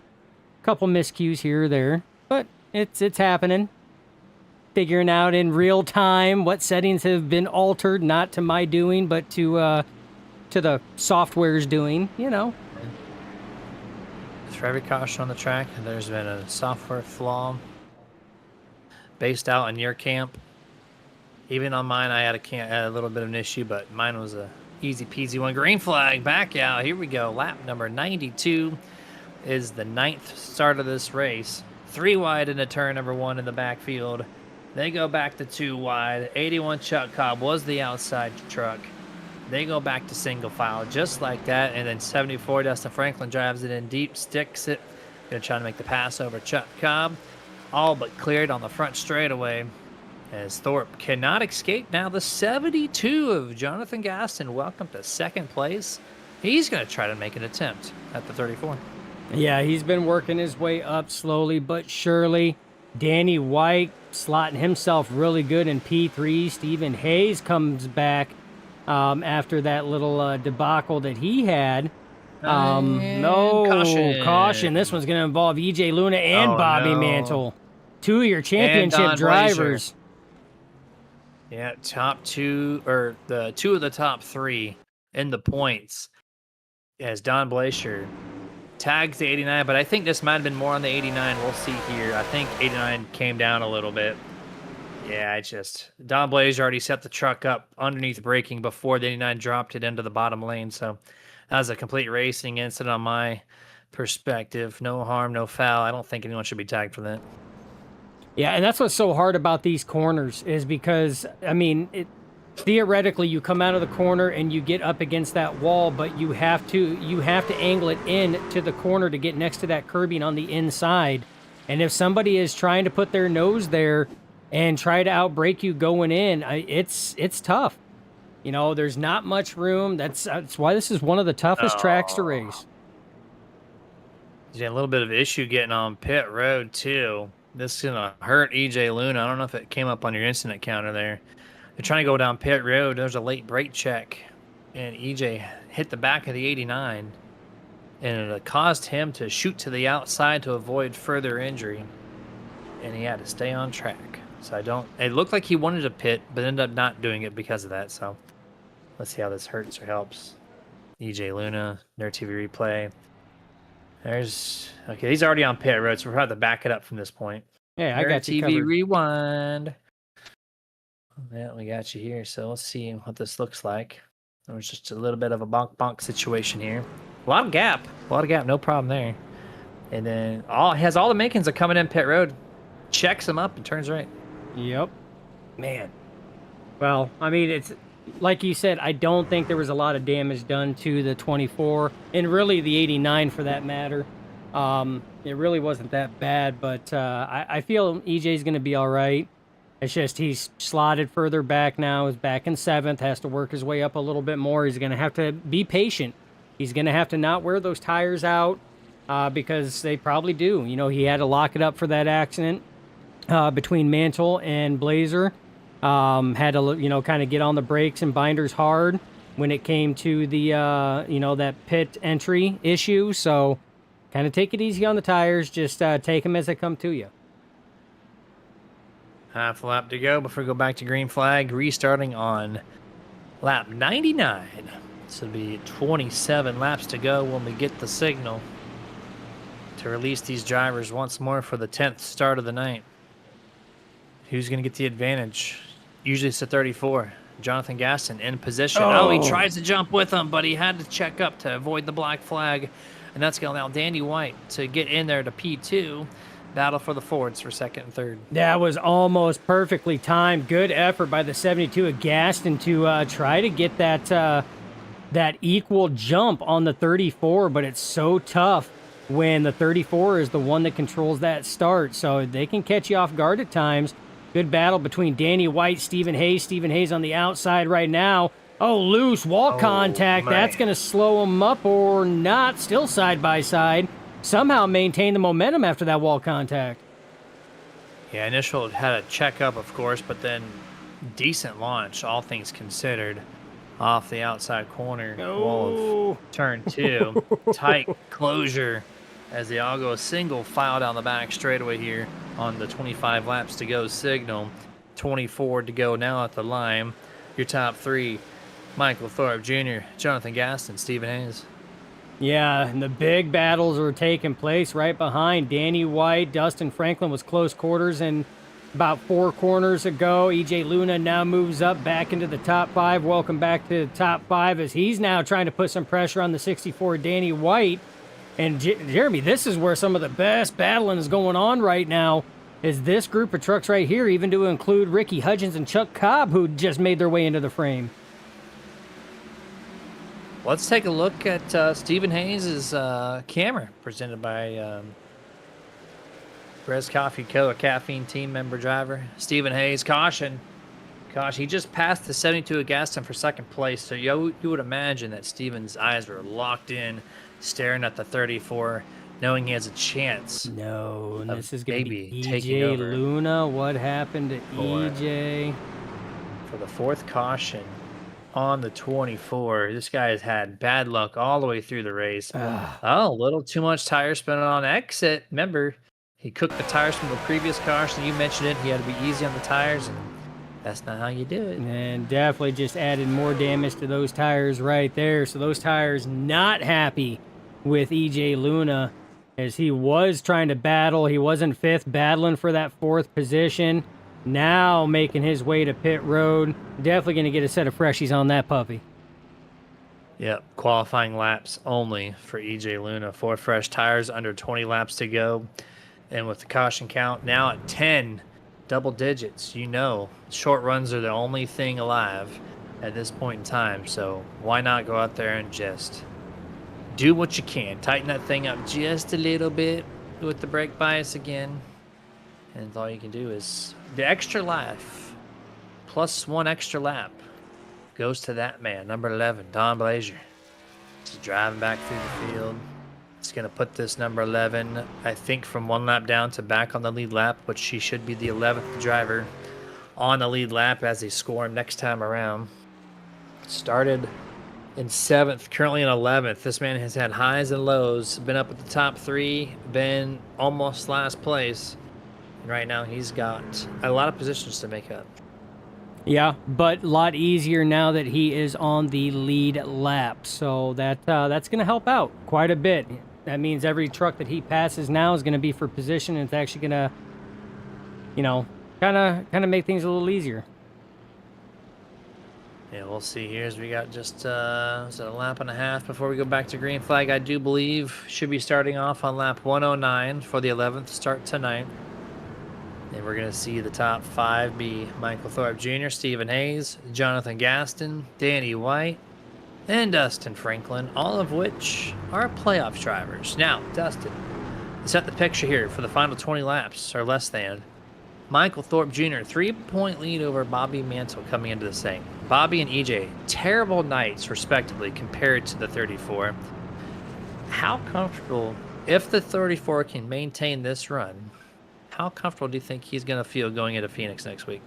Couple miscues here or there, but it's happening. Figuring out in real time what settings have been altered, not to my doing, but to the software's doing, you know. For every caution on the track, there's been a software flaw based out in your camp. Even on mine, I had a little bit of an issue, but mine was a easy peasy one. Green flag, back out. Here we go. Lap number 92 is the 9th start of this race. 3 wide into turn number 1 in the backfield. They go back to 2 wide. 81 Chuck Cobb was the outside truck. They go back to single file just like that. And then 74 Dustin Franklin drives it in deep, sticks it. Gonna try to make the pass over Chuck Cobb. All but cleared on the front straightaway. As Thorpe cannot escape now the 72 of Jonathan Gaston. Welcome to 2nd place. He's going to try to make an attempt at the 34. Yeah, he's been working his way up slowly but surely. Danny White slotting himself really good in P3. Stephen Hayes comes back after that little debacle that he had. And No caution. This caution. one's going to involve EJ Luna and Oh, Bobby no. Mantle, 2 of your And championship Don drivers. Yeah, top two, or the two of the top three in the points as Don Blazer tags the 89, but I think this might have been more on the 89. We'll see here. I think 89 came down a little bit. Yeah, Don Blazer already set the truck up underneath braking before the 89 dropped it into the bottom lane. So that was a complete racing incident on my perspective. No harm, no foul. I don't think anyone should be tagged for that. Yeah, and that's what's so hard about these corners is because, I mean, theoretically you come out of the corner and you get up against that wall, but you have to angle it in to the corner to get next to that curbing on the inside. And if somebody is trying to put their nose there and try to outbrake you going in, it's tough. You know, there's not much room. That's why this is one of the toughest tracks to race. Yeah, a little bit of issue getting on pit road too. This is gonna hurt EJ Luna. I don't know if it came up on your incident counter there. They're trying to go down pit road. There's a late brake check, and EJ hit the back of the 89, and it caused him to shoot to the outside to avoid further injury, and he had to stay on track. So it looked like he wanted to pit, but ended up not doing it because of that. So let's see how this hurts or helps. EJ Luna, their TV replay. Okay, he's already on pit road, so we'll have to back it up from this point. Yeah, I got you TV covered. rewind. Yeah, we got you here. So let's see what this looks like. There's just a little bit of a bonk situation here. A lot of gap, no problem there. And then has all the makings of coming in pit road. Checks him up and turns right. Yep. Man. Well, I mean, it's like you said, I don't think there was a lot of damage done to the 24 and really the 89 for that matter. It really wasn't that bad, but I feel EJ's going to be all right. It's just he's slotted further back now, is back in 7th, has to work his way up a little bit more. He's going to have to be patient. He's going to have to not wear those tires out because they probably do. You know, he had to lock it up for that accident between Mantle and Blazer. Had to, you know, kind of get on the brakes and binders hard when it came to the, you know, that pit entry issue. So kind of take it easy on the tires. Just take them as they come to you. Half lap to go before we go back to green flag. Restarting on lap 99. So it'll be 27 laps to go when we get the signal to release these drivers once more for the 10th start of the night. Who's going to get the advantage? Usually it's the 34. Jonathan Gaston in position. Oh, he tries to jump with him, but he had to check up to avoid the black flag. And that's going to allow Danny White to get in there to P2. Battle for the Fords for second and third. That was almost perfectly timed. Good effort by the 72 of Gaston to try to get that equal jump on the 34, but it's so tough when the 34 is the one that controls that start. So they can catch you off guard at times. Good battle between Danny White, Stephen Hayes. Stephen Hayes on the outside right now. Oh, loose wall contact. Man. That's going to slow him up or not. Still side by side. Somehow maintain the momentum after that wall contact. Yeah, initial had a checkup, of course, but then decent launch, all things considered, off the outside corner wall of turn 2. Tight closure as they all go a single file down the back straightaway here on the 25 laps to go signal. 24 to go now at the line. Your top 3, Michael Thorpe Jr., Jonathan Gaston, Stephen Hayes. Yeah, and the big battles were taking place right behind Danny White. Dustin Franklin was close quarters, and about 4 corners ago, EJ Luna now moves up back into the top 5. Welcome back to the top 5 as he's now trying to put some pressure on the 64 Danny White. And Jeremy, this is where some of the best battling is going on right now, is this group of trucks right here, even to include Ricky Hudgens and Chuck Cobb, who just made their way into the frame. Let's take a look at Stephen Hayes' camera presented by Brez Coffee Co., a caffeine team member driver. Stephen Hayes, caution. Gosh, he just passed the 72 of Gaston for second place, so you would imagine that Stephen's eyes were locked in, staring at the 34, knowing he has a chance No, and of this is going to be maybe taking EJ over Luna. What happened to for- EJ? for the fourth caution on the 24. This guy has had bad luck all the way through the race. Ah, Oh, a little too much tire spinning on exit. Remember, he cooked the tires from the previous caution. You mentioned it. He had to be easy on the tires, and that's not how you do it. and definitely just added more damage to those tires right there. So those tires not happy with EJ Luna as he was trying to battle. He was in fifth, battling for that fourth position. Now making his way to pit road. Definitely going to get a set of freshies on that puppy. Yep, qualifying laps only for EJ Luna. 4 fresh tires, under 20 laps to go. And with the caution count now at 10, double digits, you know, short runs are the only thing alive at this point in time. So why not go out there and just do what you can. Tighten that thing up just a little bit with the brake bias again. And all you can do is the extra life plus 1 extra lap goes to that man, number 11, Don Blazier. He's driving back through the field. It's going to put this number 11, I think, from 1 lap down to back on the lead lap, which she should be the 11th driver on the lead lap as they score him next time around. Started in 7th, currently in 11th. This man has had highs and lows, been up at the top 3, been almost last place. And right now he's got a lot of positions to make up. Yeah, but a lot easier now that he is on the lead lap. So that's going to help out quite a bit. That means every truck that he passes now is going to be for position, and it's actually going to, you know, kind of make things a little easier. Yeah, we'll see here as we got just is it a lap and a half before we go back to green flag. I do believe should be starting off on lap 109 for the 11th start tonight. And we're going to see the top 5 be Michael Thorpe Jr., Stephen Hayes, Jonathan Gaston, Danny White, and Dustin Franklin, all of which are playoff drivers. Now, Dustin, set the picture here for the final 20 laps, or less than. Michael Thorpe Jr., 3-point lead over Bobby Mantle coming into this thing. Bobby and EJ, terrible nights, respectively, compared to the 34. How comfortable, if the 34 can maintain this run, how comfortable do you think he's going to feel going into Phoenix next week?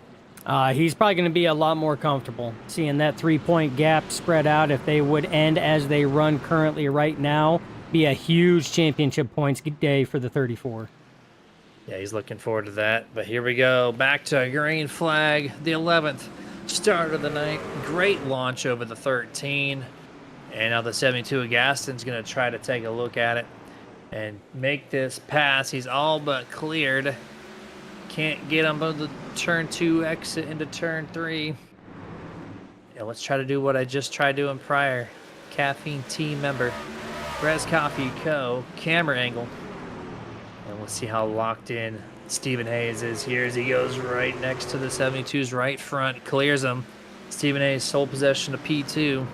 He's probably going to be a lot more comfortable seeing that 3-point gap spread out. If they would end as they run currently right now, be a huge championship points day for the 34. Yeah, he's looking forward to that. But here we go. Back to green flag, the 11th start of the night. Great launch over the 13. And now the 72 of Gaston's going to try to take a look at it and make this pass. He's all but cleared. Can't get him on the turn 2 exit into turn 3. Yeah, let's try to do what I just tried doing prior. Caffeine team member, Brez Coffee Co. camera angle. And we'll see how locked in Stephen Hayes is here as he goes right next to the 72's right front. Clears him. Stephen Hayes sole possession of P2.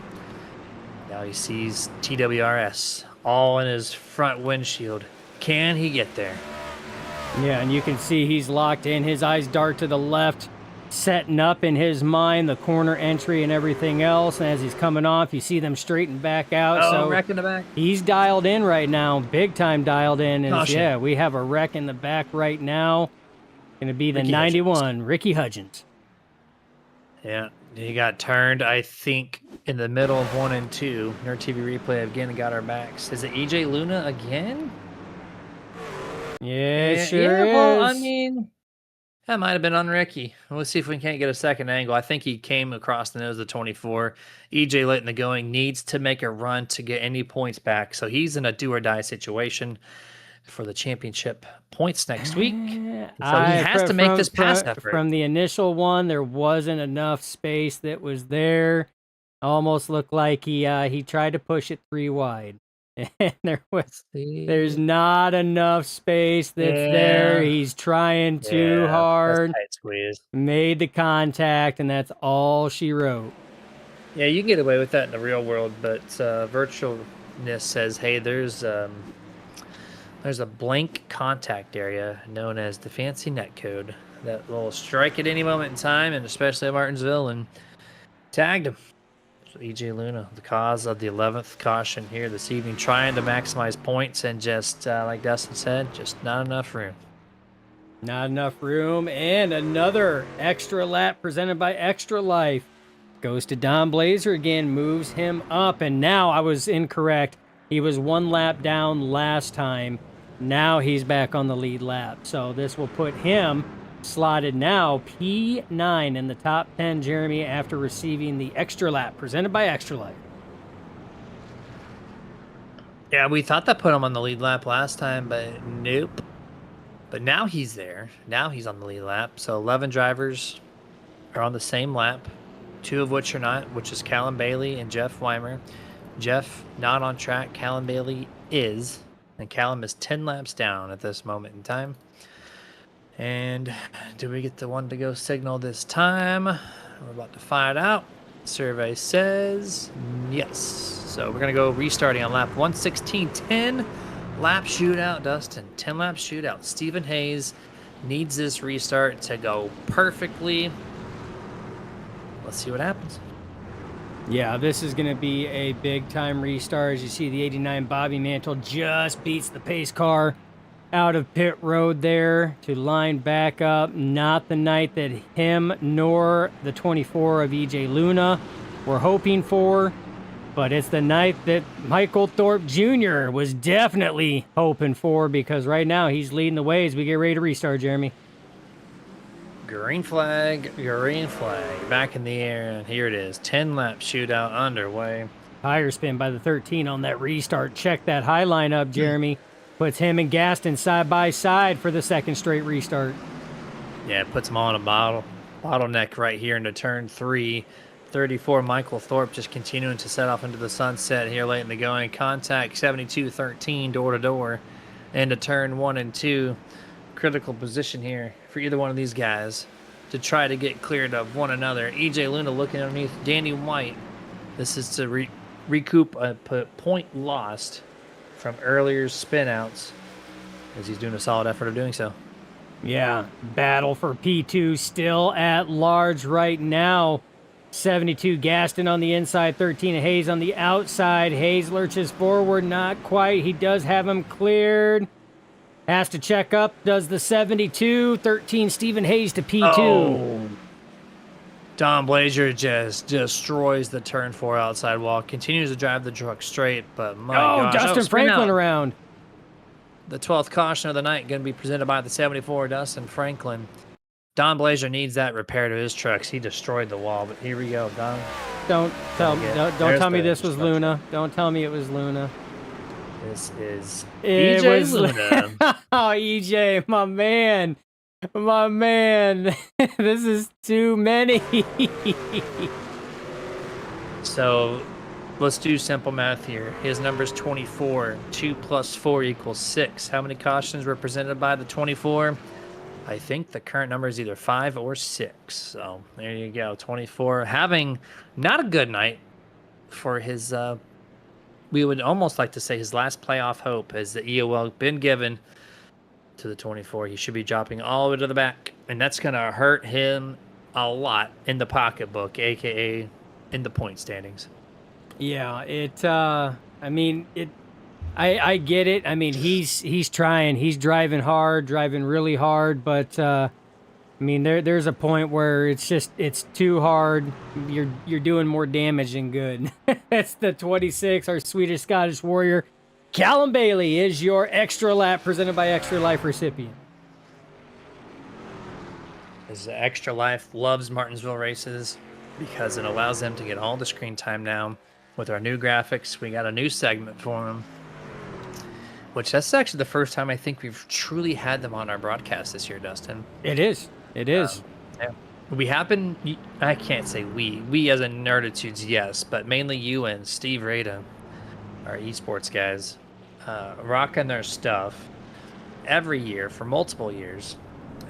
Now he sees TWRS all in his front windshield. Can he get there? Yeah, and you can see he's locked in. His eyes dart to the left, setting up in his mind the corner entry and everything else. And as he's coming off, you see them straighten back out. Oh, so wreck in the back. he's dialed in right now, big time dialed in. And Caution. yeah, we have a wreck in the back right now. Going to be the Ricky 91, Ricky Hudgens. Yeah, he got turned, I think, in the middle of 1 and 2. Nerd TV replay again got our backs. Is it EJ Luna again? Yeah, it sure is. Well, I mean, that might have been on Ricky. We'll see if we can't get a second angle. I think he came across the nose of the 24. EJ late in the going, needs to make a run to get any points back. So he's in a do or die situation for the championship points next week. So he has to make this pass effort. From the initial one, there wasn't enough space that was there. Almost looked like he tried to push it 3 wide. And there's not enough space that's there. He's trying too hard. Tight squeeze. Made the contact, and that's all she wrote. Yeah, you can get away with that in the real world, but virtualness says, hey, there's a blank contact area known as the fancy net code that will strike at any moment in time, and especially at Martinsville, and tagged him. So EJ Luna, the cause of the 11th caution here this evening, trying to maximize points and just, like Dustin said, just not enough room. Not enough room, and another extra lap presented by Extra Life. Goes to Don Blazer again, moves him up, and now I was incorrect. He was 1 lap down last time. Now he's back on the lead lap. So this will put him slotted now P9 in the top 10, Jeremy, after receiving the extra lap presented by Extra Life. Yeah, we thought that put him on the lead lap last time, but nope. But now he's there. Now he's on the lead lap. So 11 drivers are on the same lap, 2 of which are not, which is Callum Bailey and Jeff Weimer. Jeff not on track. Callum Bailey is, and Callum is 10 laps down at this moment in time. And do we get the one to go signal this time? We're about to find out. Survey says yes. So we're going to go restarting on lap 116. 10 lap shootout, Dustin. 10 lap shootout. Stephen Hayes needs this restart to go perfectly. Let's see what happens. Yeah, this is going to be a big-time restart. As you see, the 89 Bobby Mantle just beats the pace car out of pit road there to line back up. Not the night that him nor the 24 of EJ Luna were hoping for, but it's the night that Michael Thorpe Jr. was definitely hoping for, because right now he's leading the way as we get ready to restart, Jeremy. Green flag, back in the air, and here it is. 10 lap shootout underway. Tire spin by the 13 on that restart. Check that high line up, Jeremy. Puts him and Gaston side by side for the second straight restart. Yeah, it puts him on a bottleneck right here into turn 3. 34 Michael Thorpe just continuing to set off into the sunset here late in the going. Contact 72-13 door to door into turn 1 and 2. Critical position here for either one of these guys to try to get cleared of one another. EJ Luna looking underneath Danny White. This is to recoup a point lost from earlier spin outs, as he's doing a solid effort of doing so. Yeah, battle for P2 still at large right now. 72 Gaston on the inside, 13 Hayes on the outside. Hayes lurches forward, not quite. He does have him cleared. Has to check up, does the 72. 13 Stephen Hayes to P2. Oh. Don Blazer just destroys the turn 4 outside wall. Continues to drive the truck straight, but my gosh. Dustin Franklin around. The 12th caution of the night going to be presented by the 74 Dustin Franklin. Don Blazer needs that repair to his trucks. He destroyed the wall, but here we go, Don. Don't tell me this was Luna. Don't tell me it was Luna. This is It EJ was Luna. Oh, EJ, my man. My man. This is too many. So let's do simple math here. His number's 24. 2 plus 4 equals 6. How many cautions were presented by the 24? I think the current number is either 5 or 6. So there you go. 24. Having not a good night for his, we would almost like to say his last playoff hope, as the EOL been given to the 24. He should be dropping all the way to the back, and that's going to hurt him a lot in the pocketbook, aka in the point standings. Yeah, I get it. I mean, he's trying. He's driving hard, driving really hard, but I mean, there's a point where it's too hard. You're doing more damage than good. That's the 26, our Swedish Scottish Warrior. Callum Bailey is your extra lap presented by Extra Life recipient. His Extra Life loves Martinsville races because it allows them to get all the screen time now. With our new graphics, we got a new segment for them, which that's actually the first time I think we've truly had them on our broadcast this year, Dustin. It is. Yeah. We have been, I can't say we as in Nerditudes, yes, but mainly you and Steve Rada, our esports guys, rocking their stuff every year for multiple years.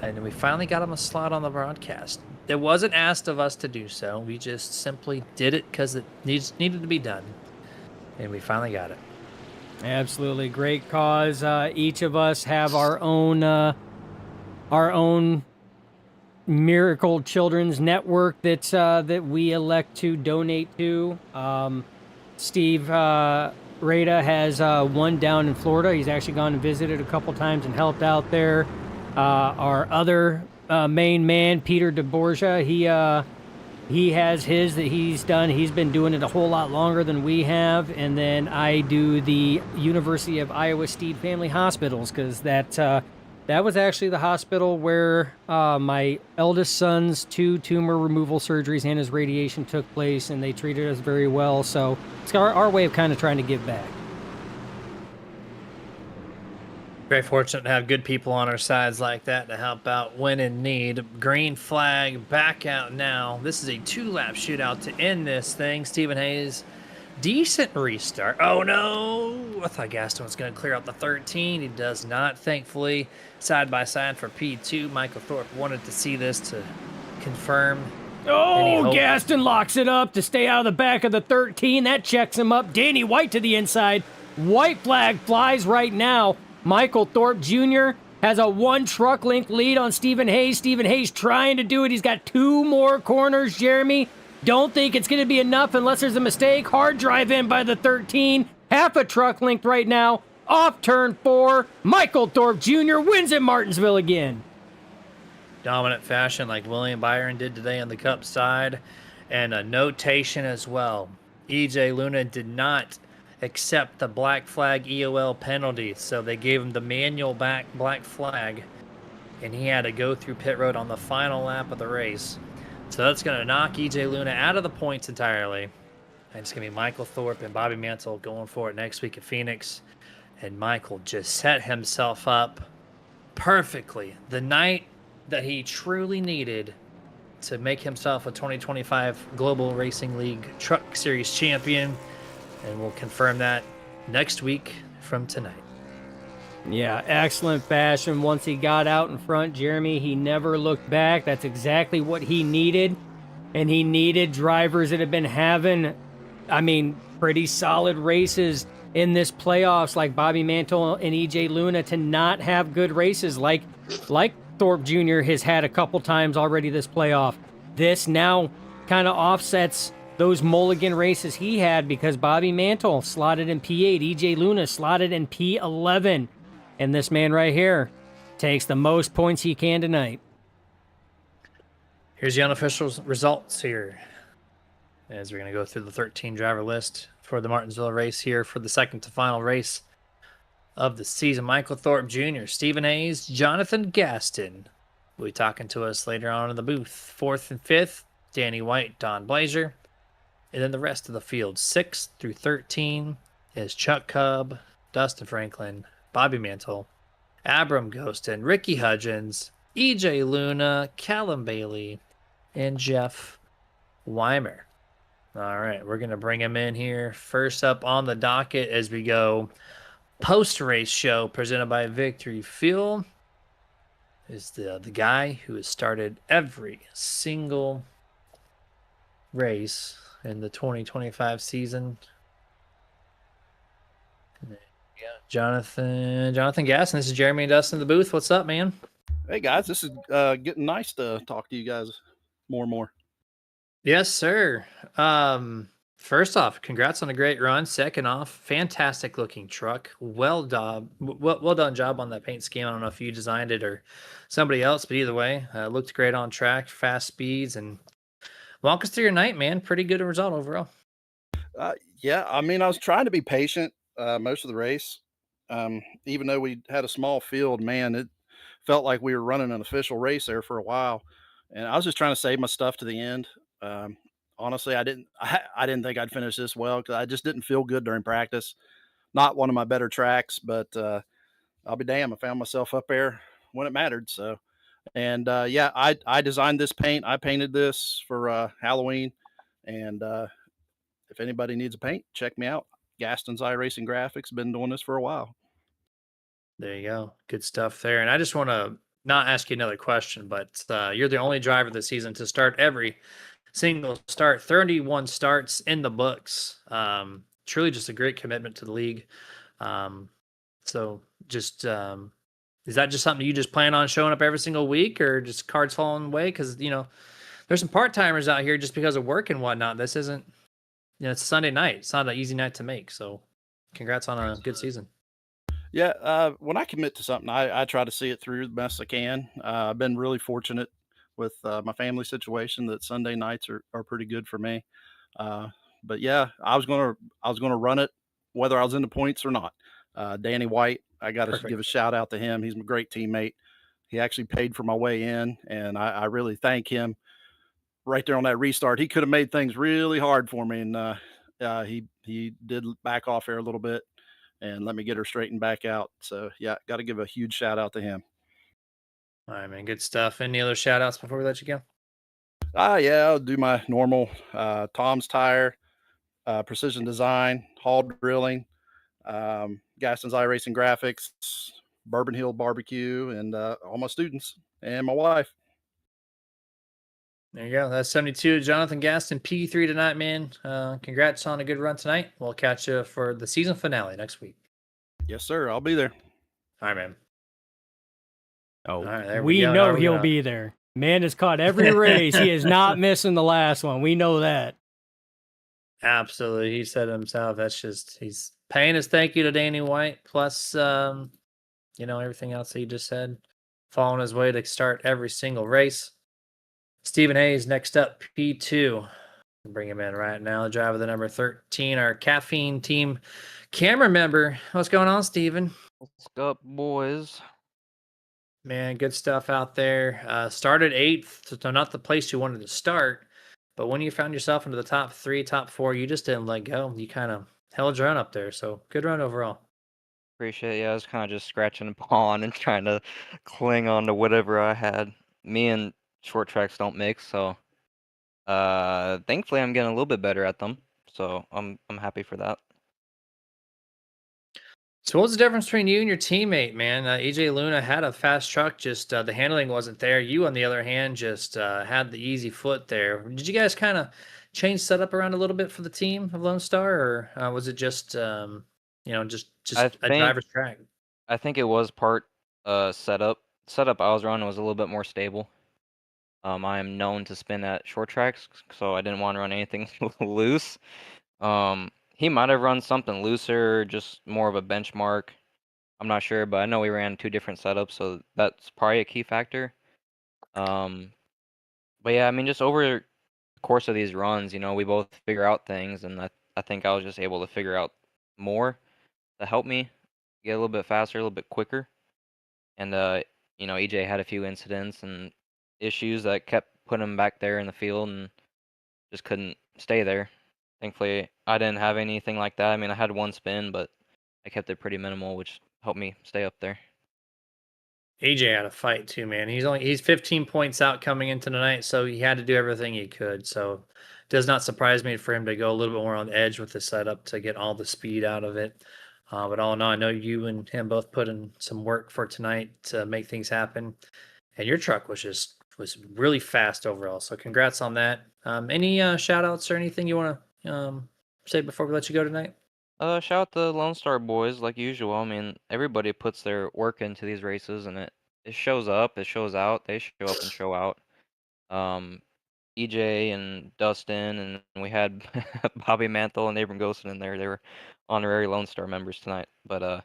And we finally got them a slot on the broadcast. It wasn't asked of us to do so. We just simply did it because it needed to be done. And we finally got it. Absolutely. Great cause. Each of us have our own Miracle Children's Network that we elect to donate to. Steve Rada has one down in Florida. He's actually gone and visited a couple times and helped out there. Our other main man, Peter DeBorgia, he has his that he's done. He's been doing it a whole lot longer than we have. And then I do the University of Iowa Steed Family Hospitals, because that was actually the hospital where my eldest son's 2 tumor removal surgeries and his radiation took place, and they treated us very well. So it's our way of kind of trying to give back. Very fortunate to have good people on our sides like that to help out when in need. Green flag back out now. This is a 2-lap shootout to end this thing. Stephen Hayes, decent restart. Oh no! I thought Gaston was going to clear out the 13. He does not, thankfully. Side by side for P2. Michael Thorpe wanted to see this to confirm. Oh, Gaston locks it up to stay out of the back of the 13. That checks him up. Danny White to the inside. White flag flies right now. Michael Thorpe Jr. has a 1 truck length lead on Stephen Hayes. Stephen Hayes trying to do it. He's got 2 more corners, Jeremy. Don't think it's going to be enough unless there's a mistake. Hard drive in by the 13. Half a truck length right now. Off turn 4. Michael Thorpe Jr. wins at Martinsville again. Dominant fashion like William Byron did today on the Cup side. And a notation as well. EJ Luna did not accept the black flag EOL penalty, so they gave him the manual black flag, and he had to go through pit road on the final lap of the race. So that's going to knock EJ Luna out of the points entirely. And it's going to be Michael Thorpe and Bobby Mantle going for it next week at Phoenix. And Michael just set himself up perfectly the night that he truly needed to make himself a 2025 Global Racing League Truck Series champion. And we'll confirm that next week from tonight. Yeah, excellent fashion. Once he got out in front, Jeremy, he never looked back. That's exactly what he needed. And he needed drivers that have been having, pretty solid races in this playoffs, like Bobby Mantle and EJ Luna, to not have good races like Thorpe Jr. has had a couple times already this playoff. This now kind of offsets those mulligan races he had, because Bobby Mantle slotted in P8, EJ Luna slotted in P11, and this man right here takes the most points he can tonight. Here's the unofficial results here, as we're going to go through the 13 driver list for the Martinsville race here for the second to final race of the season. Michael Thorpe Jr., Stephen Hayes, Jonathan Gaston will be talking to us later on in the booth. 4th and 5th, Danny White, Don Blazer. And then the rest of the field, 6 through 13, is Chuck Cubb, Dustin Franklin, Bobby Mantle, Abram Ghostin, Ricky Hudgens, EJ Luna, Callum Bailey, and Jeff Weimer. All right, we're going to bring him in here. First up on the docket as we go post-race show presented by Victory Fuel is the guy who has started every single race in the 2025 season. Yeah, Jonathan Gaston. This is Jeremy and Dustin in the booth. What's up, man? Hey guys, this is getting nice to talk to you guys more and more. Yes, sir. First off, congrats on a great run. Second off, fantastic looking truck. Well done job on that paint scheme. I don't know if you designed it or somebody else, but either way, looked great on track, fast speeds, and walk us through your night, man. Pretty good result overall. Yeah, I was trying to be patient most of the race. Even though we had a small field, man, it felt like we were running an official race there for a while. And I was just trying to save my stuff to the end. Honestly, I didn't think I'd finish this well, because I just didn't feel good during practice. Not one of my better tracks, but I'll be damned. I found myself up there when it mattered. So, and yeah, I designed this paint. I painted this for Halloween. And if anybody needs a paint, check me out. Gaston's iRacing Graphics. Been doing this for a while. There you go. Good stuff there. And I just want to not ask you another question, but you're the only driver this season to start every single start, 31 starts in the books. Truly just a great commitment to the league. So just Is that just something you just plan on showing up every single week, or just cards falling away? Because there's some part timers out here just because of work and whatnot. This isn't, it's Sunday night. It's not an easy night to make. So, congrats on a good season. Yeah, when I commit to something, I try to see it through the best I can. I've been really fortunate with my family situation that Sunday nights are pretty good for me. Uh, but yeah, I was gonna run it whether I was in the points or not. Danny White, I got to give Perfect. a shout out to him. He's a great teammate. He actually paid for my way in, and I really thank him right there on that restart. He could have made things really hard for me, and he did back off there a little bit and let me get her straightened back out. So yeah, got to give a huge shout out to him. All right, man. Good stuff. Any other shout outs before we let you go? Yeah, I'll do my normal Tom's Tire, Precision Design, Hall Drilling, Gaston's iRacing Graphics, Bourbon Hill Barbecue, and all my students and my wife. There you go. That's 72. Jonathan Gaston, P3 tonight, man. Congrats on a good run tonight. We'll catch you for the season finale next week. Yes, sir. I'll be there. All right, man. Oh, All right, there we we go. Now know we're he'll gonna- be there. Man has caught every race. He is not missing the last one. We know that. Absolutely. He said it himself. That's just, he's paying his thank you to Danny White, plus, everything else that he just said. Following his way to start every single race. Stephen Hayes next up, P2. Bring him in right now. Driver the number 13, our caffeine team camera member. What's going on, Stephen? What's up, boys? Man, good stuff out there. Started 8th, so not the place you wanted to start. But when you found yourself into the top 3, top 4, you just didn't let go. You kind of held your own up there. So good run overall. Appreciate it. Yeah, I was kind of just scratching a pawn and trying to cling on to whatever I had. Me and short tracks don't mix, so thankfully I'm getting a little bit better at them. So I'm happy for that. So what was the difference between you and your teammate, man? EJ Luna had a fast truck, just the handling wasn't there. You, on the other hand, just had the easy foot there. Did you guys kind of change setup around a little bit for the team of Lone Star, or was it just just I a think driver's track? I think it was part setup. Setup I was running was a little bit more stable. I am known to spin at short tracks, so I didn't want to run anything loose. He might have run something looser, just more of a benchmark. I'm not sure, but I know we ran 2 different setups, so that's probably a key factor. But yeah, I mean, just over the course of these runs, we both figure out things, and I think I was just able to figure out more to help me get a little bit faster, a little bit quicker. And EJ had a few incidents and issues that kept putting him back there in the field and just couldn't stay there. Thankfully, I didn't have anything like that. I mean, I had one spin, but I kept it pretty minimal, which helped me stay up there. AJ had a fight too, man. He's 15 points out coming into tonight, so he had to do everything he could. So it does not surprise me for him to go a little bit more on the edge with the setup to get all the speed out of it. But all in all, I know you and him both put in some work for tonight to make things happen. And your truck was really fast overall. So congrats on that. Any shout outs or anything you want to say before we let you go tonight? Shout out the Lone Star boys, like usual. I mean, everybody puts their work into these races, and it shows up, it shows out. They show up and show out. EJ and Dustin, and we had Bobby Mantle and Abram Ghosten in there. They were honorary Lone Star members tonight. But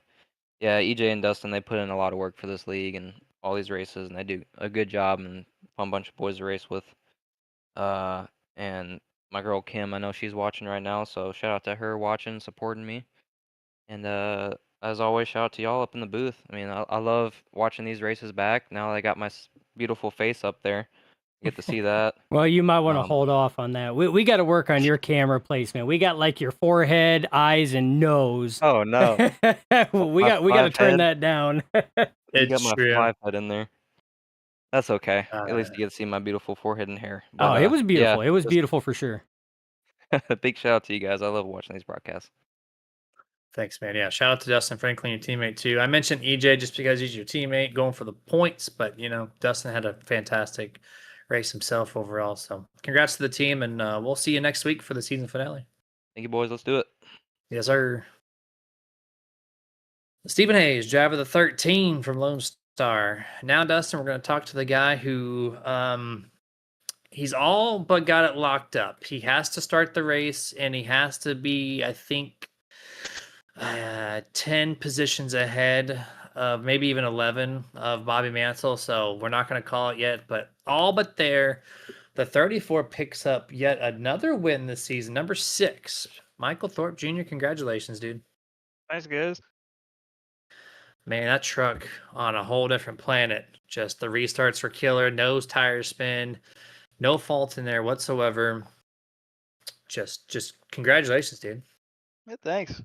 yeah, EJ and Dustin, they put in a lot of work for this league and all these races, and they do a good job and fun bunch of boys to race with. And my girl Kim, I know she's watching right now, so shout out to her watching, supporting me. And as always, shout out to y'all up in the booth. I mean, I love watching these races back. Now that I got my beautiful face up there, I get to see that. Well, you might want to Um, hold off on that. We got to work on your camera placement. We got like your forehead, eyes, and nose. Oh no, we My got to five turn head. that down. You got It's my true. 5 head in there. That's okay. Uh, At least you get to see my beautiful forehead and hair. Oh, But it was beautiful. yeah, It was just beautiful for sure. a big shout out to you guys. I love watching these broadcasts. Thanks, man. Yeah, shout out to Dustin Franklin, your teammate too. I mentioned EJ just because he's your teammate, going for the points, but Dustin had a fantastic race himself overall. So, congrats to the team, and we'll see you next week for the season finale. Thank you, boys. Let's do it. Yes, sir. Stephen Hayes, driver the 13 from Lone star. Now, Dustin, we're going to talk to the guy who he's all but got it locked up. He has to start the race, and he has to be, I think, 10 positions ahead of maybe even 11 of Bobby Mantle. So we're not going to call it yet, but all but there. The 34 picks up yet another win this season, number 6. Michael Thorpe Jr., congratulations, dude. Thanks, guys. Man, that truck on a whole different planet. Just the restarts were killer. No tire spin. No fault in there whatsoever. Just congratulations, dude. Yeah, thanks.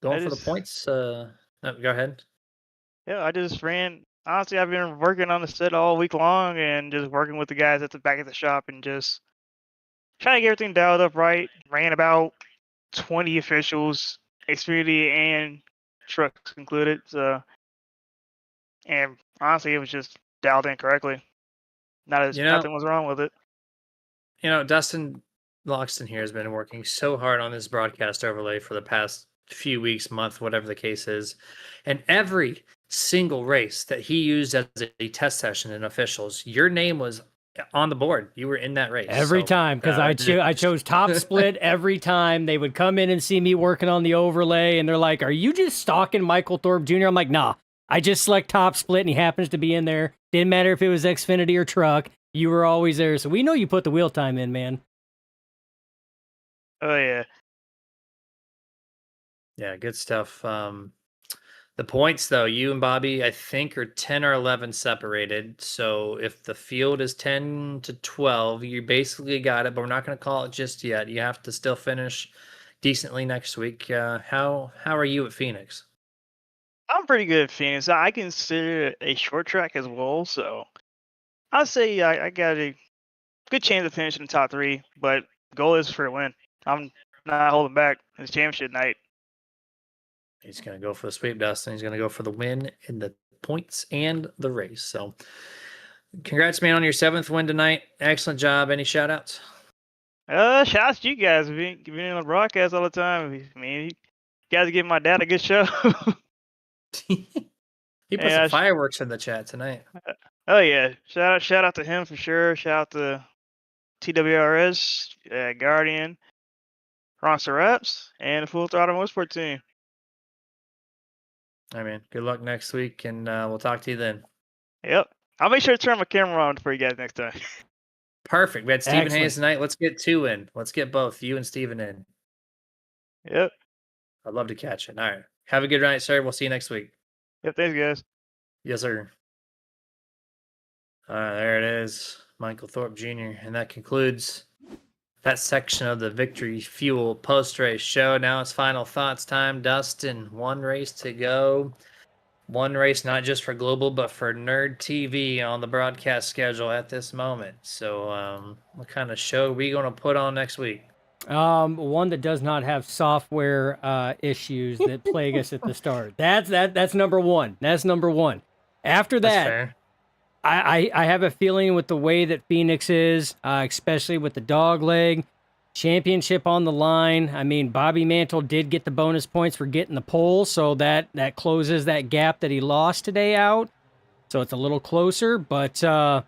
Going I for the just- points. No, go ahead. Yeah, I just ran. Honestly, I've been working on the set all week long and just working with the guys at the back of the shop and just trying to get everything dialed up right. Ran about 20 officials, Xfinity and trucks included. So, and honestly, it was just dialed in correctly. Nothing was wrong with it. Dustin Loxton here has been working so hard on this broadcast overlay for the past few weeks, month, whatever the case is. And every single race that he used as a test session in officials, your name was on the board. You were in that race. Every So, time, because I chose top split every time. They would come in and see me working on the overlay, and they're like, "Are you just stalking Michael Thorpe Jr.?" I'm like, "Nah, I just select top split, and he happens to be in there. Didn't matter if it was Xfinity or truck. You were always there, so we know you put the wheel time in, man." Oh yeah. Yeah, good stuff. The points, though, you and Bobby, I think, are 10 or 11 separated. So if the field is 10 to 12, you basically got it, but we're not going to call it just yet. You have to still finish decently next week. How are you at Phoenix? I'm pretty good at Phoenix. I consider it a short track as well, so I'll say I got a good chance of finishing in the top 3, but goal is for a win. I'm not holding back. It's championship night. He's going to go for the sweep, Dustin. He's going to go for the win in the points and the race. So congrats, man, on your 7th win tonight. Excellent job. Any shout outs? Shout out to you guys for being on the broadcast all the time. I mean, you guys give my dad a good show. He put Yeah, some fireworks in the chat tonight. Oh yeah, shout out to him for sure. Shout out to TWRS, Guardian, Ronster Reps, and the Full Throttle Motorsport team. I mean, good luck next week, and we'll talk to you then. Yep. I'll make sure to turn my camera on for you guys next time. Perfect. We had Stephen Excellent. Hayes tonight. Let's get 2 in. Let's get both you and Stephen in. Yep. I'd love to catch it. All right. Have a good night, sir. We'll see you next week. Yep. Thanks, guys. Yes, sir. All right, there it is. Michael Thorpe Jr. And that concludes that section of the Victory Fuel post-race show. Now it's final thoughts time. Dustin, 1 race to go. 1 race, not just for Global, but for Nerd TV on the broadcast schedule at this moment. So what kind of show are we going to put on next week? One that does not have software issues that plague us at the start. That's number one. That's number one. After That's that, fair. I have a feeling with the way that Phoenix is, especially with the dog leg, championship on the line. I mean, Bobby Mantle did get the bonus points for getting the pole, so that closes that gap that he lost today out. So it's a little closer, but I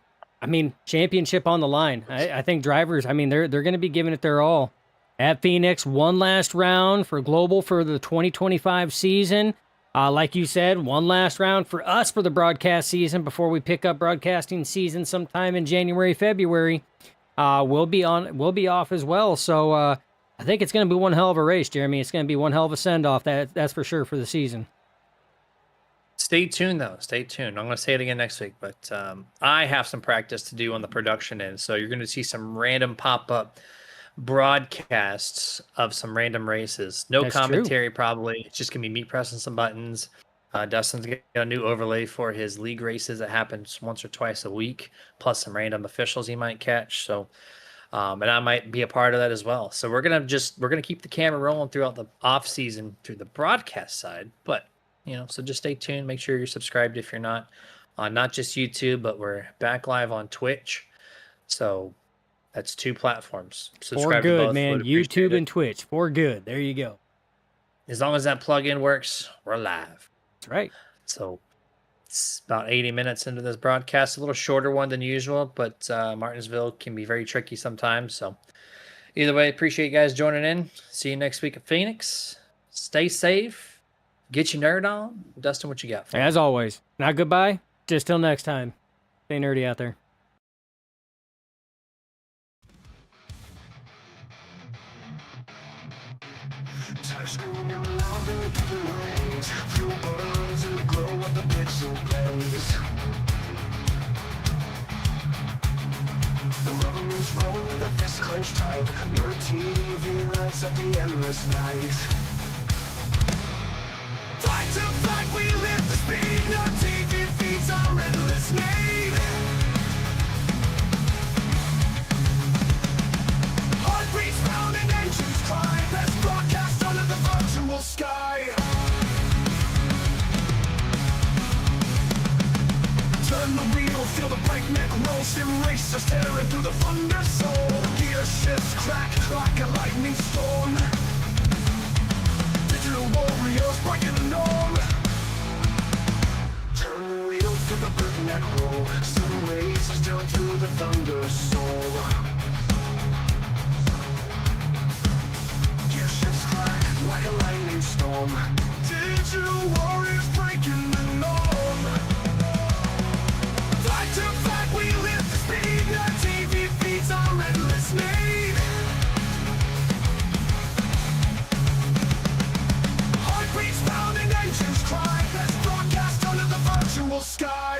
mean, championship on the line. I think drivers, I mean, they're going to be giving it their all. At Phoenix, 1 last round for Global for the 2025 season. Like you said, 1 last round for us for the broadcast season before we pick up broadcasting season sometime in January, February. We'll be off as well. So I think it's going to be one hell of a race, Jeremy. It's going to be one hell of a send-off. That's for sure for the season. Stay tuned, though. Stay tuned. I'm going to say it again next week, but I have some practice to do on the production end. So you're going to see some random pop-up broadcasts of some random races. No That's commentary, probably. It's just going to be me pressing some buttons. Dustin's got a new overlay for his league races that happens once or twice a week, plus some random officials he might catch. So, and I might be a part of that as well. So we're gonna keep the camera rolling throughout the off season through the broadcast side. But so just stay tuned. Make sure you're subscribed if you're not on not just YouTube, but we're back live on Twitch. So that's 2 platforms. For Subscribe to good, both. man. Would appreciate YouTube it. and Twitch. For good. There you go. As long as that plug-in works, we're live. That's right. So It's about 80 minutes into this broadcast, a little shorter one than usual, but Martinsville can be very tricky sometimes. So either way, appreciate you guys joining in. See you next week at Phoenix. Stay safe. Get your nerd on. Dustin, what you got for As always, not goodbye. Just till next time. Stay nerdy out there. Touchscreen and louder through the range. Fuel burns in the glow of the pixel blaze. The rubber moves roll with a fist clenched tight. Your TV lights up the endless night. Fight to fight, we live the speed. No TV feeds our endless need. Heartbeats pounding, engines cry. Let's broadcast under the virtual sky. Turn the wheel, feel the breakneck roll. Sim racers tearing through the thunder soul. Gear shifts crack like a lightning storm. Digital warriors breaking the norm. Turn the wheel, feel the breakneck roll. Sun racers tearing through the thunder soul. Gear shifts crack like a lightning storm. Digital warriors breaking the norm. Fight to fight, we live the speed. The TV feeds our endless need. Heartbeats pounding, engines cry. Let's broadcast under the virtual sky.